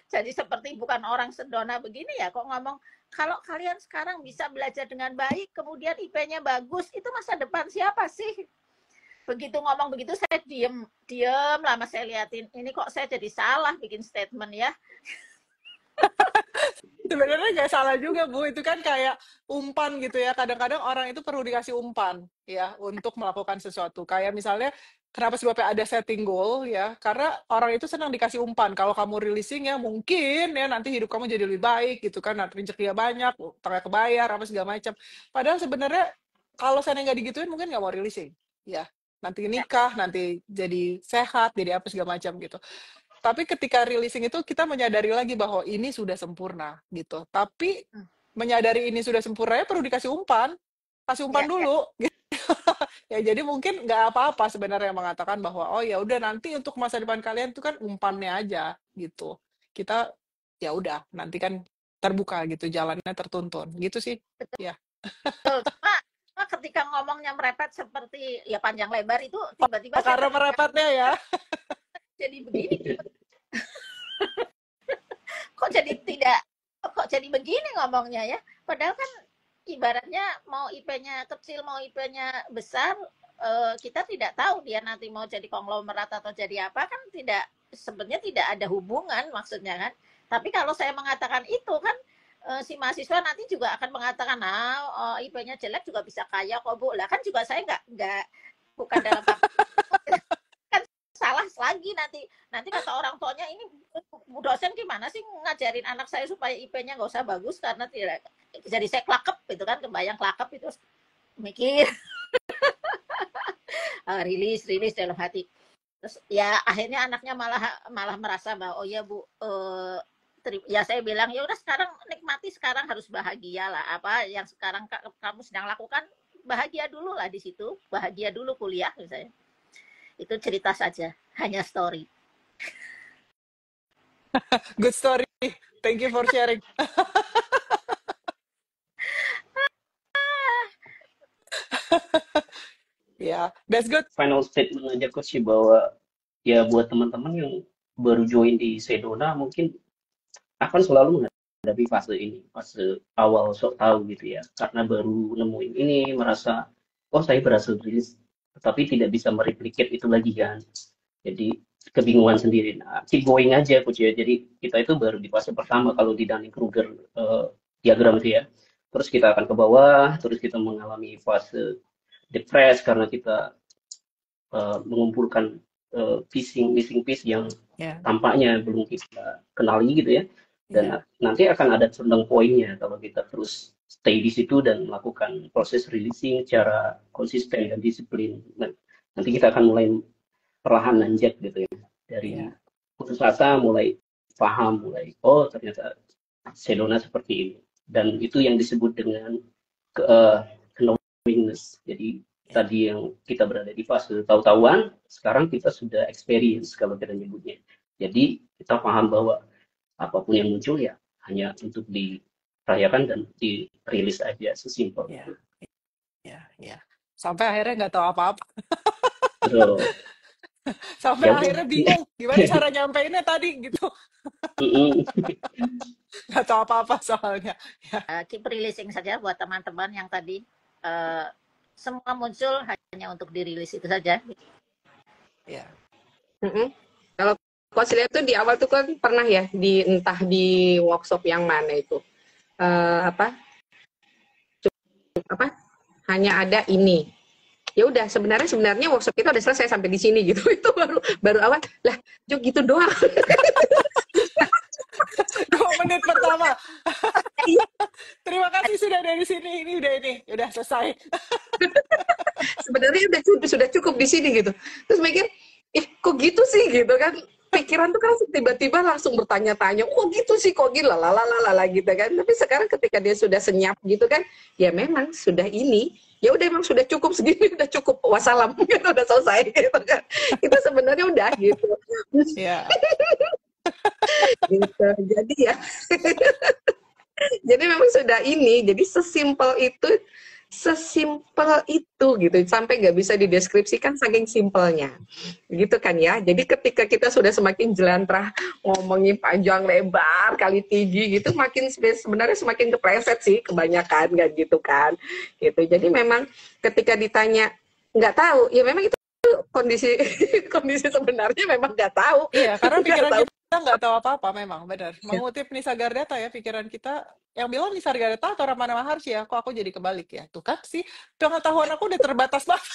jadi seperti bukan orang Sedona begini ya, kok ngomong kalau kalian sekarang bisa belajar dengan baik, kemudian IP-nya bagus, itu masa depan siapa sih? Begitu ngomong begitu saya diem lama, saya liatin ini kok saya jadi salah bikin statement ya. Sebenarnya nggak salah juga, Bu. Itu kan kayak umpan gitu ya. Kadang-kadang orang itu perlu dikasih umpan ya untuk melakukan sesuatu. Kayak misalnya kenapa sebabnya ada setting goal ya? Karena orang itu senang dikasih umpan. Kalau kamu releasing ya mungkin ya nanti hidup kamu jadi lebih baik gitu kan. Nanti rezekinya banyak, utangnya kebayar, apa segala macam. Padahal sebenarnya kalau saya nggak digituin mungkin nggak mau releasing. Ya, nanti nikah, nanti jadi sehat, jadi apa segala macam gitu. Tapi ketika releasing itu kita menyadari lagi bahwa ini sudah sempurna gitu. Tapi menyadari ini sudah sempurna ya perlu dikasih umpan. Kasih umpan dulu gitu. Ya jadi mungkin nggak apa-apa sebenarnya mengatakan bahwa oh ya udah nanti untuk masa depan kalian itu kan umpannya aja gitu. Kita ya udah nanti kan terbuka gitu, jalannya tertuntun gitu sih. Ya. Betul. Cuma ketika ngomongnya merepet seperti ya panjang lebar itu tiba-tiba saya Karena merepetnya ya. jadi begini. Kok jadi begini ngomongnya ya? Padahal kan ibaratnya mau IP-nya kecil mau IP-nya besar, kita tidak tahu dia nanti mau jadi konglomerat atau jadi apa, kan sebenarnya tidak ada hubungan maksudnya kan. Tapi kalau saya mengatakan itu kan si mahasiswa nanti juga akan mengatakan IP-nya jelek juga bisa kaya kok Bu. Lah kan juga saya nggak bukan dalam salah lagi nanti kata orang tuanya, ini dosen gimana sih ngajarin anak saya supaya IP-nya nggak usah bagus karena tidak, jadi saya kelakep gitu kan, kebayang kelakep itu, mikir rilis dalam hati. Terus ya akhirnya anaknya malah merasa bahwa oh ya Bu, ya saya bilang ya udah sekarang nikmati, sekarang harus bahagia lah, apa yang sekarang kamu sedang lakukan bahagia dulu lah di situ, bahagia dulu kuliah misalnya. Itu cerita saja, hanya story. Good story. Thank you for sharing. Ya, that's good. Final statement aja Coach bahwa ya buat teman-teman yang baru join di Sedona mungkin akan selalu menghadapi fase ini, fase awal sok tahu gitu ya, karena baru nemuin ini merasa oh saya berhasil rilis, tetapi tidak bisa mereplicate itu lagi kan, jadi kebingungan sendiri. Nah, keep going aja Coach ya. Jadi kita itu baru di fase pertama kalau di Dunning-Kruger diagram itu ya, terus kita akan ke bawah, terus kita mengalami fase depress karena kita mengumpulkan missing piece yang tampaknya belum kita kenali gitu ya. Dan nanti akan ada turning point-nya kalau kita terus stay di situ dan melakukan proses releasing secara konsisten dan disiplin. Nah, nanti kita akan mulai perlahan nanjak gitu ya, dari putus asa mulai paham, mulai oh ternyata Sedona seperti ini, dan itu yang disebut dengan knowingness. Jadi tadi yang kita berada di fase tahu-tahuan, sekarang kita sudah experience kalau kita nyebutnya. Jadi kita paham bahwa apapun yang muncul ya hanya untuk dirayakan dan dirilis aja, sesimpel itu. Ya. Sampai akhirnya nggak tahu apa-apa. Betul. Sampai akhirnya bingung gimana cara nyampeinnya tadi gitu. Nggak tahu apa-apa soalnya. Keep releasing saja buat teman-teman yang tadi semua muncul hanya untuk dirilis itu saja. Kalau Coach Lia tuh di awal tuh kan pernah ya entah di workshop yang mana itu apa apa hanya ada ini. Ya udah sebenarnya workshop itu udah selesai sampai di sini gitu. Itu baru awal lah, Jok gitu doang. 2 menit pertama. Terima kasih sudah dari sini. Ini udah selesai. Sebenarnya sudah cukup di sini gitu. Terus mikir, kok gitu sih gitu kan? Pikiran tuh kan tiba-tiba langsung bertanya-tanya, kok gitu sih, kok gitu lah gitu kan. Tapi sekarang ketika dia sudah senyap gitu kan, ya memang sudah ini, ya udah emang sudah cukup segini, udah cukup, wassalam gitu, udah selesai gitu kan. Itu sebenarnya udah gitu. Ya. Gitu. Jadi ya, jadi memang sudah ini, jadi sesimpel itu gitu, sampai nggak bisa dideskripsikan saking simpelnya, gitu kan ya. Jadi ketika kita sudah semakin jelantrah ngomongin panjang lebar kali tinggi gitu, makin sebenarnya semakin kepleset sih kebanyakan kan gitu kan, gitu. Jadi memang ketika ditanya nggak tahu, ya memang itu kondisi kondisi sebenarnya memang nggak tahu. Iya, karena Nggak pikiran tahu. kita nggak tahu apa-apa memang, benar. Mengutip Nisa Gardeta ya, pikiran kita, yang bilang Nisa Gardeta atau Ramana Maharshi ya, kok aku jadi kebalik ya? Tuh kan sih, pengetahuan aku udah terbatas banget.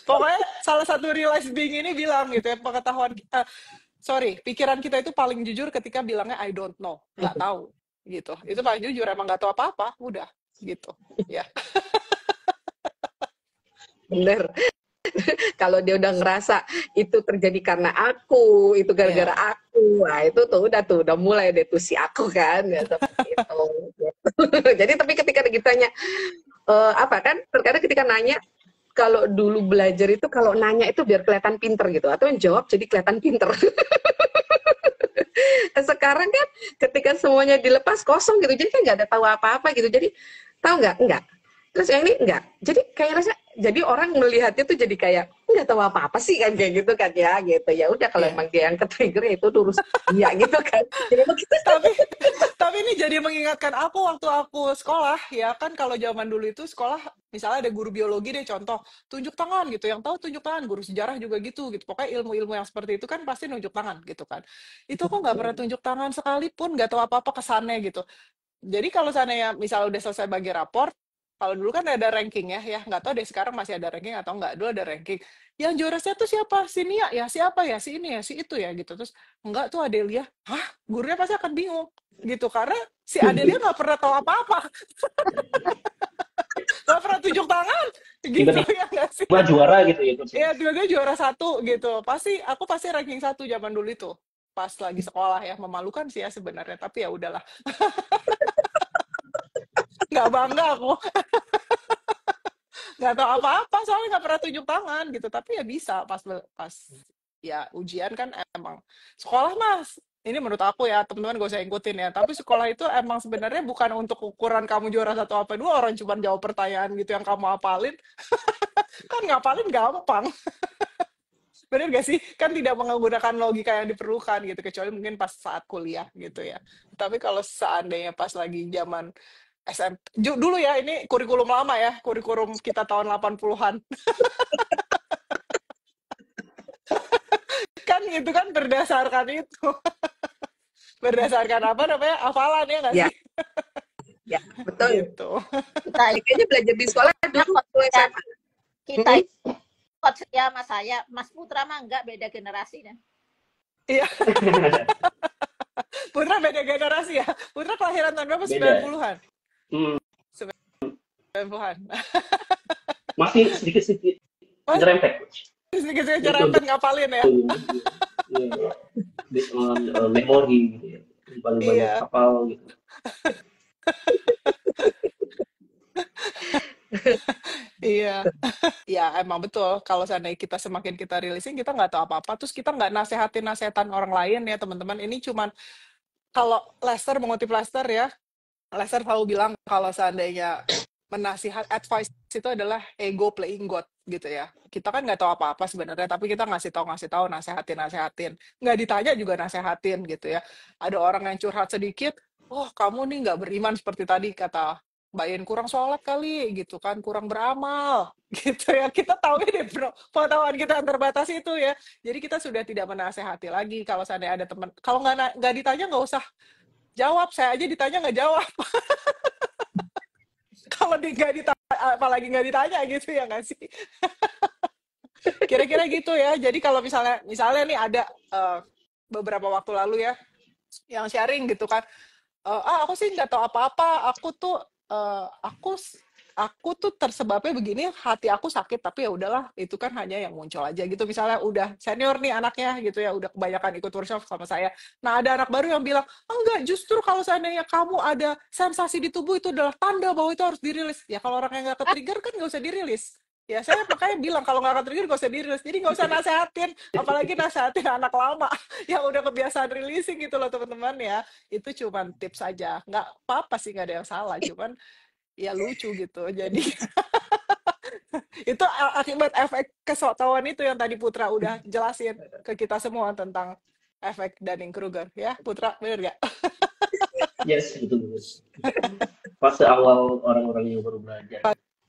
Pokoknya salah satu realized being ini bilang gitu ya, pikiran kita itu paling jujur ketika bilangnya I don't know, nggak tahu gitu. Itu paling jujur, emang nggak tahu apa-apa, udah gitu. Ya. Bener. Kalau dia udah ngerasa itu terjadi karena aku, itu gara-gara aku, nah itu tuh udah mulai deh tuh si aku kan, ya seperti itu. Jadi tapi ketika ditanya apa kan, terkadang ketika nanya, kalau dulu belajar itu kalau nanya itu biar kelihatan pinter gitu, atau yang jawab jadi kelihatan pinter. Sekarang kan ketika semuanya dilepas kosong gitu, jadi kan nggak ada tahu apa-apa gitu, jadi tahu nggak, terus yang ini enggak, jadi kayak rasa, jadi orang melihatnya tuh jadi kayak nggak tahu apa-apa sih kan, kayak gitu kan ya, gitu ya udah kalau emang dia yang ke-trigger ya itu terus iya gitu kan. Jadi begitu. Tapi ini jadi mengingatkan aku waktu aku sekolah ya kan, kalau zaman dulu itu sekolah misalnya ada guru biologi deh contoh, tunjuk tangan gitu, yang tahu tunjuk tangan, guru sejarah juga gitu pokoknya ilmu-ilmu yang seperti itu kan pasti nunjuk tangan gitu kan. Itu kok nggak pernah tunjuk tangan sekalipun, nggak tahu apa-apa kesannya gitu. Jadi kalau seandainya misalnya udah selesai bagi raport, kalau dulu kan ada ranking ya nggak tahu deh sekarang masih ada ranking atau nggak, dulu ada ranking. Yang juaranya tuh siapa? Si Nia ya, siapa ya? Si ini ya, si itu ya gitu. Terus enggak tuh Adelia. Hah? Gurunya pasti akan bingung gitu karena si Adelia nggak pernah tahu apa-apa. Nggak pernah tunjuk tangan gitu ya nggak sih? Tiba-tiba juara gitu ya. Iya, tiba-tiba juara 1 gitu. Aku pasti ranking 1 zaman dulu itu. Pas lagi sekolah ya, memalukan sih ya sebenarnya, tapi ya udahlah. Nggak bangga aku. Nggak tahu apa-apa, soalnya nggak pernah tunjuk tangan gitu. Tapi ya bisa pas ya ujian kan emang. Sekolah mas, ini menurut aku ya, teman-teman gak usah ikutin ya. Tapi sekolah itu emang sebenarnya bukan untuk ukuran kamu juara 1 apa 2, orang cuma jawab pertanyaan gitu yang kamu hafalin. Kan ngapalin gampang. Bener gak sih? Kan tidak menggunakan logika yang diperlukan gitu, kecuali mungkin pas saat kuliah gitu ya. Tapi kalau seandainya pas lagi zaman SMP, dulu ya, ini kurikulum lama ya, kurikulum kita tahun 80-an. Kan itu kan berdasarkan itu. Berdasarkan apa namanya? Hafalan ya nggak Ya. sih? Ya, betul. Gitu. Kayaknya belajar di sekolah dulu waktu SMA. Kita coach ya mas saya, Mas Putra mah enggak, beda generasi kan. Iya. Putra beda generasi ya. Putra kelahiran tahun berapa? 90-an. 90-an. Masih sedikit-sedikit nyerempet. Sedikit-sedikit nyerempet ngapalin ya. Based on memori gitu ya. Paling banyak hafal gitu. Iya. Ya emang betul, kalau seandainya kita semakin kita rilisin, kita nggak tahu apa-apa, terus kita nggak nasehatin orang lain ya teman-teman. Ini cuman, kalau Lester, mengutip Lester ya, Lester selalu bilang kalau seandainya advice itu adalah ego playing God gitu ya. Kita kan nggak tahu apa-apa sebenarnya, tapi kita ngasih tahu, nasehatin. Nggak ditanya juga nasehatin gitu ya. Ada orang yang curhat sedikit, oh kamu nih nggak beriman seperti tadi kata Mbak Yen kurang sholat kali gitu kan, kurang beramal gitu ya. Kita tahu ini bro, pengetahuan kita yang terbatas itu ya. Jadi kita sudah tidak menasehati lagi. Kalau seandainya ada teman, kalau nggak ditanya nggak usah jawab. Saya aja ditanya nggak jawab. Kalau nggak ditanya, apalagi nggak ditanya gitu ya nggak sih? Kira-kira gitu ya. Jadi kalau misalnya nih ada beberapa waktu lalu ya yang sharing gitu kan, aku sih nggak tahu apa-apa, aku tuh tersebabnya begini, hati aku sakit, tapi ya udahlah, itu kan hanya yang muncul aja gitu. Misalnya udah senior nih anaknya gitu ya, udah kebanyakan ikut workshop sama saya. Nah, ada anak baru yang bilang, enggak, justru kalau seandainya kamu ada sensasi di tubuh itu adalah tanda bahwa itu harus dirilis. Ya kalau orang yang nggak ke-trigger kan nggak usah dirilis. Ya saya makanya bilang kalau nggak ke-trigger nggak usah dirilis. Jadi nggak usah nasehatin, apalagi nasehatin anak lama yang udah kebiasaan releasing gitu loh teman-teman ya. Itu cuman tips aja, nggak apa-apa sih, nggak ada yang salah, cuman ya lucu gitu. Jadi itu akibat efek kesotawan itu yang tadi Putra udah jelasin ke kita semua tentang efek Dunning-Kruger ya. Putra, bener nggak? Yes, betul. Fase awal orang-orang yang baru belajar.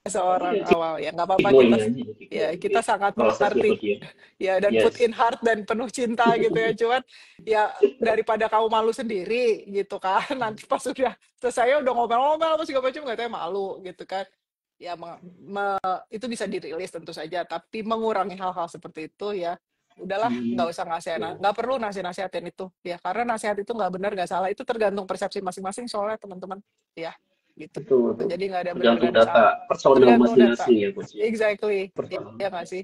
Seorang awal ya nggak apa-apa, Going kita aja gitu. ya kita sangat Proses mengerti berikutnya. ya, dan Yes. put in heart dan penuh cinta gitu ya. Cuman ya daripada kamu malu sendiri gitu kan, nanti pas sudah selesai udah ngomel-ngomel apa segala macam nggak tahu, malu gitu kan ya. Itu bisa dirilis tentu saja, tapi mengurangi hal-hal seperti itu ya udahlah, nggak usah nggak perlu nasihatin itu ya, karena nasihat itu nggak benar nggak salah, itu tergantung persepsi masing-masing soalnya teman-teman ya gitu. Betul. Jadi nggak ada benar Tergantung nggak ada salah, data personal tergantung data. masing-masing ya, Coach. Exactly. Pertama. Ya nggak sih?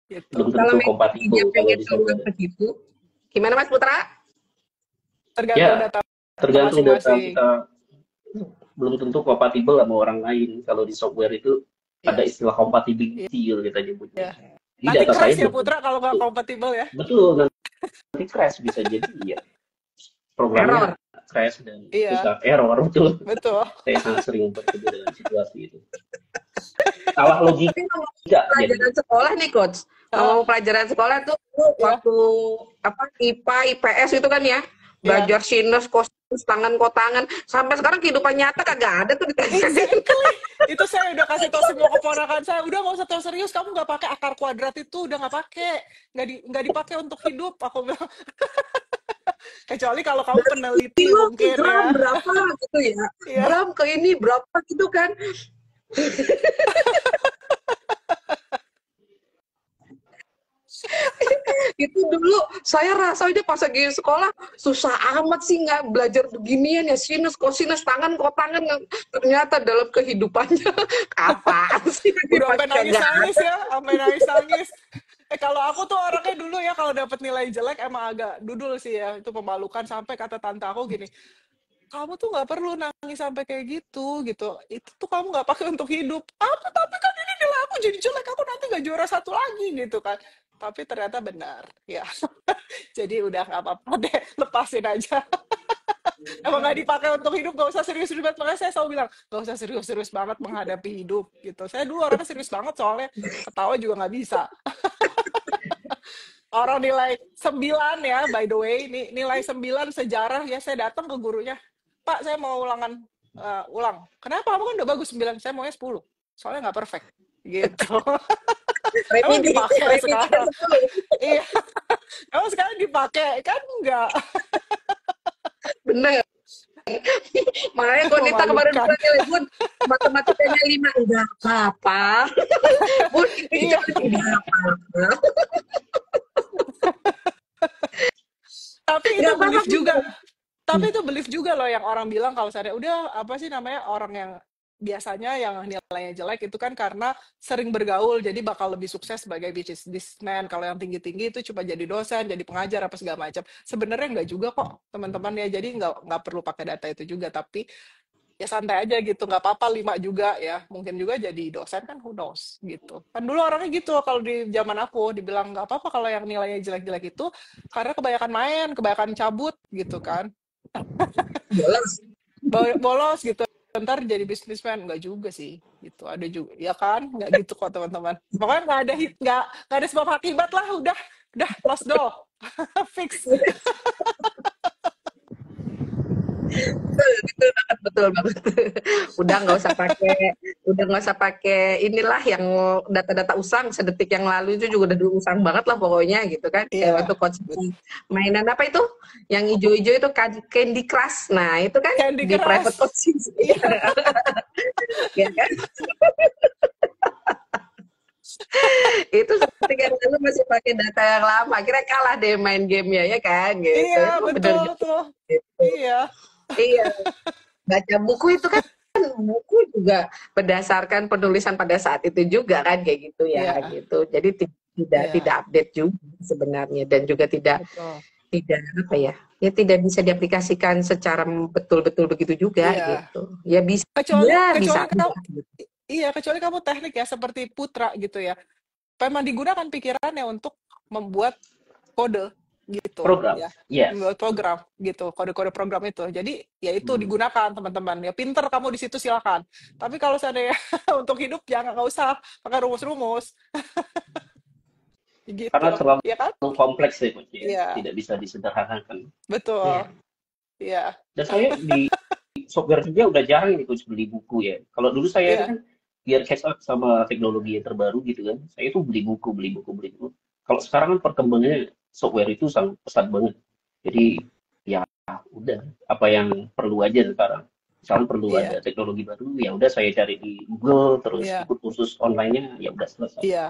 Gitu. Belum Kalau tentu kompatibel dia kalau pengen di keluar software. begitu, gimana Mas Putra? Tergantung Ya, data tergantung data masing-masing. kita. Belum tentu kompatibel sama orang lain. Kalau di software itu ada istilah compatibility kalau kita nyebutnya. Di Nanti data crash saya ya Putra kalau nggak kompatibel ya. betul, nanti crash bisa jadi ya. Programnya crash dan bisa error, betul. Betul. Saya sangat sering bertemu dengan situasi itu. Salah logika. Pelajaran sekolah nih Coach. Kalau pelajaran sekolah tuh waktu IPA, IPS itu kan ya, belajar sinus, kosinus, tangan, kotangan. Sampai sekarang kehidupan nyata kagak ada tuh ditanya. Exactly. Itu saya udah kasih tau semua keponakan saya, udah nggak usah terlalu serius, kamu nggak pakai akar kuadrat itu, udah nggak pakai, nggak dipakai untuk hidup, aku bilang. Kecuali kalau kamu peneliti mungkin gram ya. berapa gitu ya. Gram ke ini berapa gitu kan. Itu dulu saya rasa aja pas lagi sekolah susah amat sih nggak belajar beginian ya, sinus, kosinus, tangan, kotangan. Ternyata dalam kehidupannya apaan sih? Udah sampai nangis-nangis ya, sampai nangis-nangis. Kalau aku tuh orangnya dulu ya kalau dapat nilai jelek emang agak dudul sih ya, itu memalukan, sampai kata tante aku gini, kamu tuh nggak perlu nangis sampai kayak gitu, itu tuh kamu nggak pakai untuk hidup. Tapi kan ini nilai aku jadi jelek, aku nanti nggak juara satu lagi gitu kan. Tapi ternyata benar ya. Jadi udah nggak apa-apa deh, lepasin aja. Emang nggak dipakai untuk hidup, nggak usah serius-serius banget. Makanya saya selalu bilang nggak usah serius-serius banget menghadapi hidup gitu. Saya dulu orangnya serius banget soalnya, ketawa juga nggak bisa. Orang nilai 9 ya, by the way, nilai 9 sejarah ya, saya datang ke gurunya, Pak saya mau ulang. Kenapa? Kamu kan udah bagus 9, saya maunya 10. Soalnya nggak perfect. Gitu. Emang dipakai sekarang? Iya. Emang sekarang dipakai? Kan enggak. Bener. Makanya Konita kemarin bilang nilai Bun, matematikanya 5, enggak apa-apa. Bun, ini tidak apa-apa. Tapi itu belief juga. Tapi itu belief juga loh yang orang bilang kalau saya udah apa sih namanya, orang yang biasanya yang nilainya jelek itu kan karena sering bergaul, jadi bakal lebih sukses sebagai businessman. Kalau yang tinggi-tinggi itu cuma jadi dosen, jadi pengajar apa segala macam. Sebenarnya nggak juga kok teman-teman ya. Jadi nggak perlu pakai data itu juga, tapi ya santai aja gitu, nggak apa-apa 5 juga ya. Mungkin juga jadi dosen kan, who knows gitu. Kan dulu orangnya gitu kalau di zaman aku, dibilang nggak apa-apa kalau yang nilainya jelek-jelek itu karena kebanyakan main, kebanyakan cabut gitu kan. Bolos gitu. Ntar jadi bisnismen, nggak juga sih gitu, ada juga ya kan, nggak gitu kok teman-teman. Pokoknya nggak ada sebab akibat lah, udah close door. Fix. Betul banget. betul banget. Udah nggak usah pakai inilah yang data-data usang sedetik yang lalu itu juga udah dulu usang banget lah pokoknya gitu kan. Kayak waktu Iya, coach mainan apa itu? Yang hijau-hijau itu Candy Crush. Nah, itu kan Candy di private Crush. coaching Iya, ya kan? Itu sedetik yang lalu masih pakai data yang lama. Akhirnya kalah deh main gamenya ya kan gitu. iya Itu bener betul juga. tuh. Gitu. Iya, Iya, baca buku itu kan buku juga berdasarkan penulisan pada saat itu juga kan kayak gitu ya iya, gitu. Jadi tidak iya, update juga sebenarnya dan juga betul. tidak apa ya? Ya tidak bisa diaplikasikan secara betul-betul begitu juga Iya. gitu. Ya bisa Kecuali ya kecuali bisa kamu, enggak gitu. iya kecuali kamu teknik ya seperti Putra gitu ya. Memang digunakan pikirannya untuk membuat kode gitu Program. ya, Yes. membuat program gitu, kode-kode program itu. Jadi ya itu Hmm. digunakan teman-teman. Ya pinter kamu di situ silakan. Tapi kalau seandainya untuk hidup jangan, nggak usah pakai rumus-rumus gitu, Karena terlalu ya kan? kompleks ya, Coach, ya. Iya, Tidak bisa disederhanakan. betul. Iya. Iya, Dan saya di software kerja udah jarang nih Coach beli buku ya. Kalau dulu saya iya, kan biar catch up sama teknologi yang terbaru gitu kan, saya itu beli buku, beli buku, beli buku. Kalau sekarang kan perkembangannya software itu sangat pesat banget. Jadi ya udah apa yang perlu aja sekarang. Misalnya perlu iya, ada teknologi baru, ya udah saya cari di Google, terus iya, ikut kursus online-nya, ya udah selesai. iya,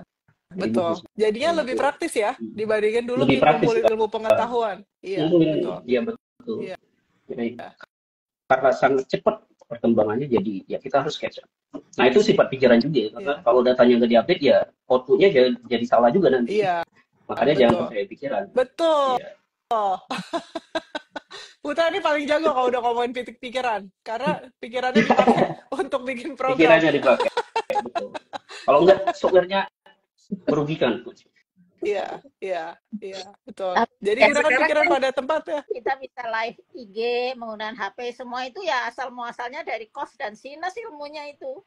Jadi buku betul. Jadinya sekarang lebih itu praktis ya dibandingin dulu lebih praktis. ngumpulin ilmu pengetahuan. Iya, betul. Ya betul. Iya, Jadi karena sangat cepat perkembangannya, jadi ya kita harus catch up. Nah itu sifat pikiran juga ya, karena iya, kalau datanya nggak diupdate ya outputnya jadi salah juga nanti. iya, Makanya jangan betul. percaya pikiran. Betul. Ya, Putra ini paling jago kalau udah ngomongin pikiran, karena pikirannya dipakai untuk bikin program. pikirannya dipakai. Betul. Kalau nggak softwarenya merugikan. Iya, iya, iya, betul. Tapi Jadi Ya gunakan sekarang pikiran kan pada tempatnya. kita bisa live IG menggunakan HP, semua itu ya asal muasalnya dari cos dan sinus ilmunya itu.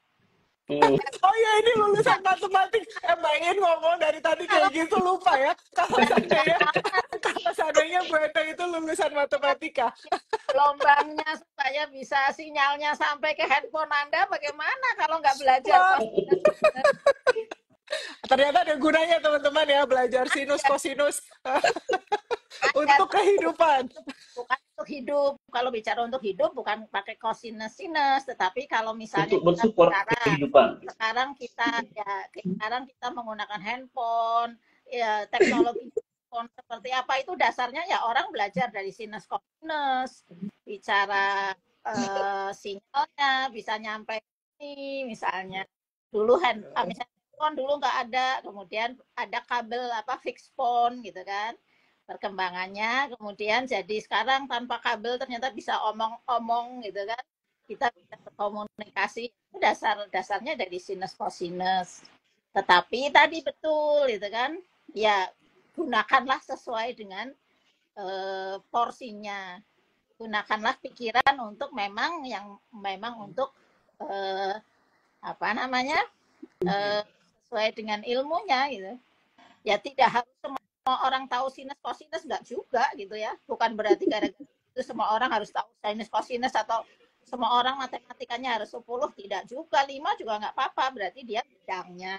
Hmm, Oh ya, ini lulusan matematik. Bayangin ngomong dari tadi Kalau kayak gitu lupa ya. Kalau seandainya Bu Enda itu lulusan matematika. gelombangnya supaya bisa sinyalnya sampai ke handphone Anda, bagaimana kalau nggak belajar Wah, cos dan sinus? ternyata ada gunanya teman-teman ya belajar sinus kosinus untuk kehidupan. Bukan untuk hidup. Kalau bicara untuk hidup bukan pakai cosinus sinus, tetapi kalau misalnya untuk kita mensupport bicara kehidupan. sekarang kita menggunakan handphone, ya teknologi handphone seperti apa itu dasarnya ya orang belajar dari sinus kosinus, bicara sinyalnya bisa nyampe ini misalnya. Dulu misalnya handphone dulu nggak ada, kemudian ada kabel fixed phone gitu kan, perkembangannya kemudian jadi sekarang tanpa kabel ternyata bisa omong-omong gitu kan, kita bisa berkomunikasi. Itu dasarnya dari sinus kosinus, tetapi tadi betul gitu kan ya, gunakanlah sesuai dengan porsinya, gunakanlah pikiran untuk memang untuk sesuai dengan ilmunya gitu ya. Tidak harus semua orang tahu sinus kosinus, nggak juga gitu ya, bukan berarti gara-gara itu semua orang harus tahu sinus kosinus atau semua orang matematikanya harus 10, tidak juga, 5 juga nggak apa-apa, berarti dia bidangnya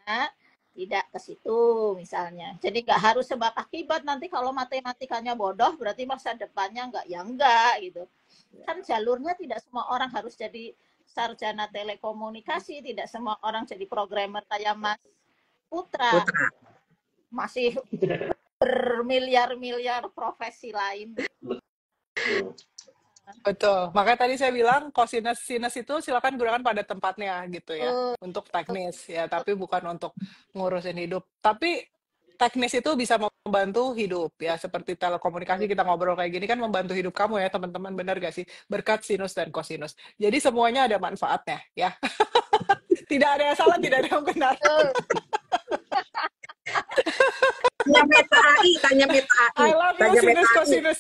tidak ke situ misalnya. Jadi nggak harus sebab akibat, nanti kalau matematikanya bodoh berarti masa depannya enggak gitu kan. Jalurnya tidak semua orang harus jadi sarjana telekomunikasi, tidak semua orang jadi programmer kayak Mas Putra, masih bermiliar-miliar profesi lain. Betul. Makanya tadi saya bilang kosinus sinus itu silakan gunakan pada tempatnya gitu ya, untuk teknis ya, tapi bukan untuk ngurusin hidup. Tapi teknis itu bisa membantu hidup ya, seperti telekomunikasi kita ngobrol kayak gini kan membantu hidup kamu ya teman-teman, benar gak sih? Berkat sinus dan kosinus. Jadi semuanya ada manfaatnya ya. Tidak ada yang salah, tidak ada yang benar. Tanya meta I AI. love you sinus kosinus.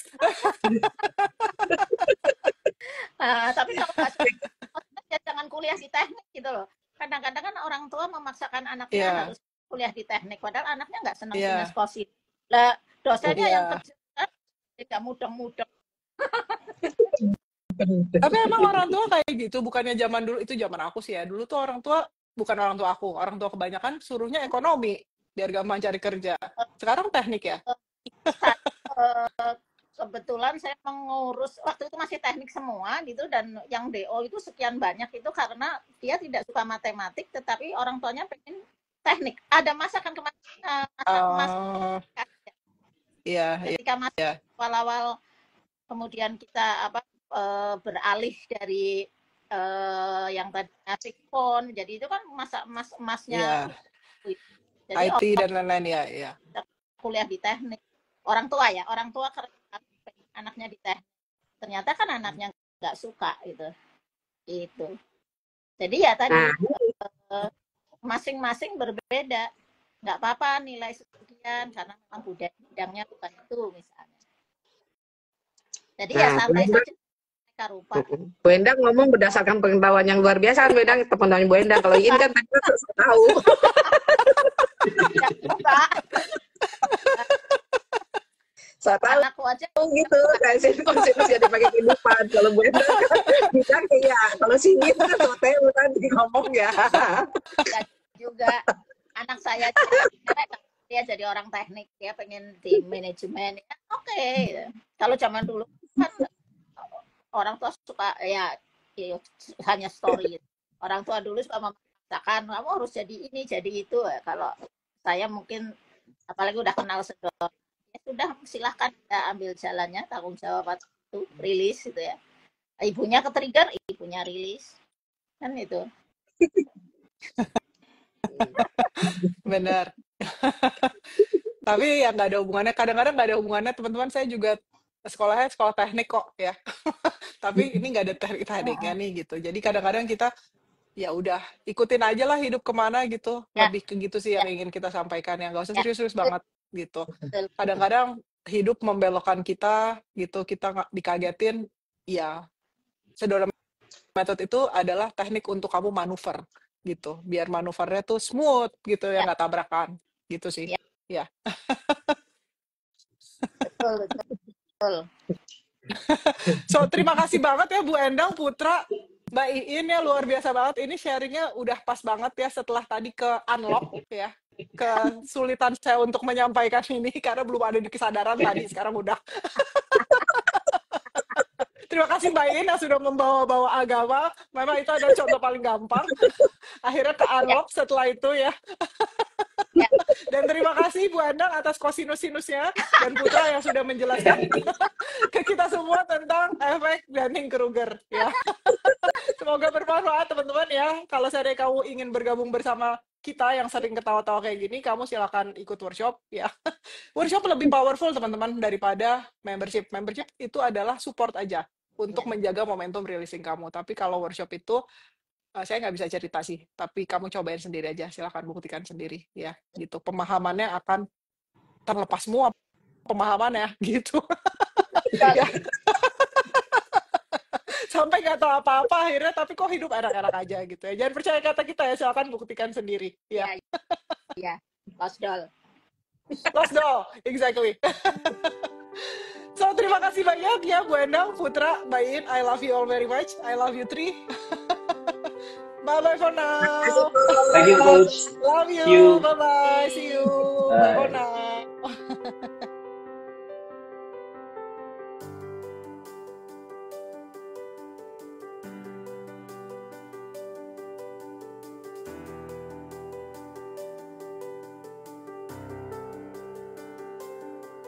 Tapi kalau nggak ya jangan kuliah di teknik gitu loh. Kadang-kadang kan orang tua memaksakan anaknya harus kuliah di teknik, padahal anaknya nggak senang sinus kosinus. Lah dosennya yang kerja tidak mudeng-mudeng. Tapi emang orang tua kayak gitu, bukannya zaman dulu, itu zaman aku sih ya. Dulu tuh orang tua, bukan orang tua aku, orang tua kebanyakan suruhnya ekonomi, biar gampang cari kerja. Sekarang teknik ya? Saya, kebetulan saya mengurus waktu itu masih teknik semua gitu, dan yang DO itu sekian banyak itu karena dia tidak suka matematik, tetapi orang tuanya pengen teknik. Ada masa kan kemarin masa Oh, iya, iya, ketika masih iya. awal-awal, kemudian kita beralih dari yang tadinya Fikfon, jadi itu kan masa emasnya Iya, itu. Jadi IT dan lain-lain ya, iya. kuliah di teknik, orang tua kerja anaknya di teknik, ternyata kan anaknya nggak suka itu. Jadi ya tadi Nah, masing-masing berbeda, nggak apa-apa nilai sekian karena memang bidangnya bukan itu misalnya. Jadi ya nah, santai saja, mereka rupa. Bu Endang ngomong berdasarkan pengetahuan yang luar biasa. Bu Endang pengetahuan Bu Endang. Kalau Iin kan tadi saya tahu. Tidak suka. Saya tahu Anakku aja gitu. Kayak sinus jadi pakai kehidupan. Kalau Bu Endang kan bisa ya. Kalau sini kan sama Teo tadi ngomong ya. juga anak saya dia jadi orang teknik, dia pengen di manajemen ya, oke. Kalau zaman dulu kan orang tua suka ya hanya story, orang tua dulu suka memaksakan kamu harus jadi ini jadi itu. Kalau saya mungkin apalagi udah kenal Sedo, ya sudah silahkan ya, ambil jalannya, tanggung jawab itu rilis gitu ya. Ibunya ke-trigger, ibunya rilis kan itu. Benar. Tapi ya nggak ada hubungannya, kadang-kadang nggak ada hubungannya, teman-teman. Saya juga sekolahnya sekolah teknik kok ya. Tapi ini nggak ada tekniknya nih gitu. Jadi kadang-kadang kita ya udah ikutin aja lah hidup kemana gitu. Ya, Lebih ke gitu sih yang ingin kita sampaikan, ya nggak usah ya, serius-serius banget gitu. betul. Kadang-kadang hidup membelokkan kita gitu, kita nggak dikagetin. Ya, Sedona Method itu adalah teknik untuk kamu manuver gitu, biar manuvernya tuh smooth gitu ya, Ya, nggak tabrakan gitu sih. ya, Ya. betul. So, terima kasih banget ya Bu Endang, Putra, Mbak Iin, ya luar biasa banget. Ini sharingnya udah pas banget ya setelah tadi ke unlock ya, kesulitan saya untuk menyampaikan ini karena belum ada di kesadaran tadi, sekarang udah. Terima kasih Mbak Iin yang sudah membawa-bawa agama. Memang itu adalah contoh paling gampang. Akhirnya ke unlock setelah itu ya. Ya, Dan terima kasih Bu Endang atas kosinus-sinusnya, dan Putra yang sudah menjelaskan ke kita semua tentang efek Dunning-Kruger ya. Semoga bermanfaat teman-teman ya. Kalau seandainya kamu ingin bergabung bersama kita yang sering ketawa-tawa kayak gini, kamu silakan ikut workshop ya. Workshop lebih powerful teman-teman daripada membership. Membership itu adalah support aja untuk menjaga momentum releasing kamu. Tapi kalau workshop itu saya nggak bisa cerita sih, tapi kamu cobain sendiri aja, silakan buktikan sendiri ya, gitu. Pemahamannya akan terlepas semua pemahamannya gitu. Ya. Sampai nggak tahu apa-apa akhirnya, tapi kok hidup enak-enak aja gitu ya. Jangan percaya kata kita ya, silakan buktikan sendiri ya. ya, lost doll. Lost doll, exactly. So, terima kasih banyak ya Bu Endang, Putra, Mbak Iin. I love you all very much. I love you three. Bye-bye for now. Thank you, Coach. Love See you. you. Bye-bye. See you. Bye for now.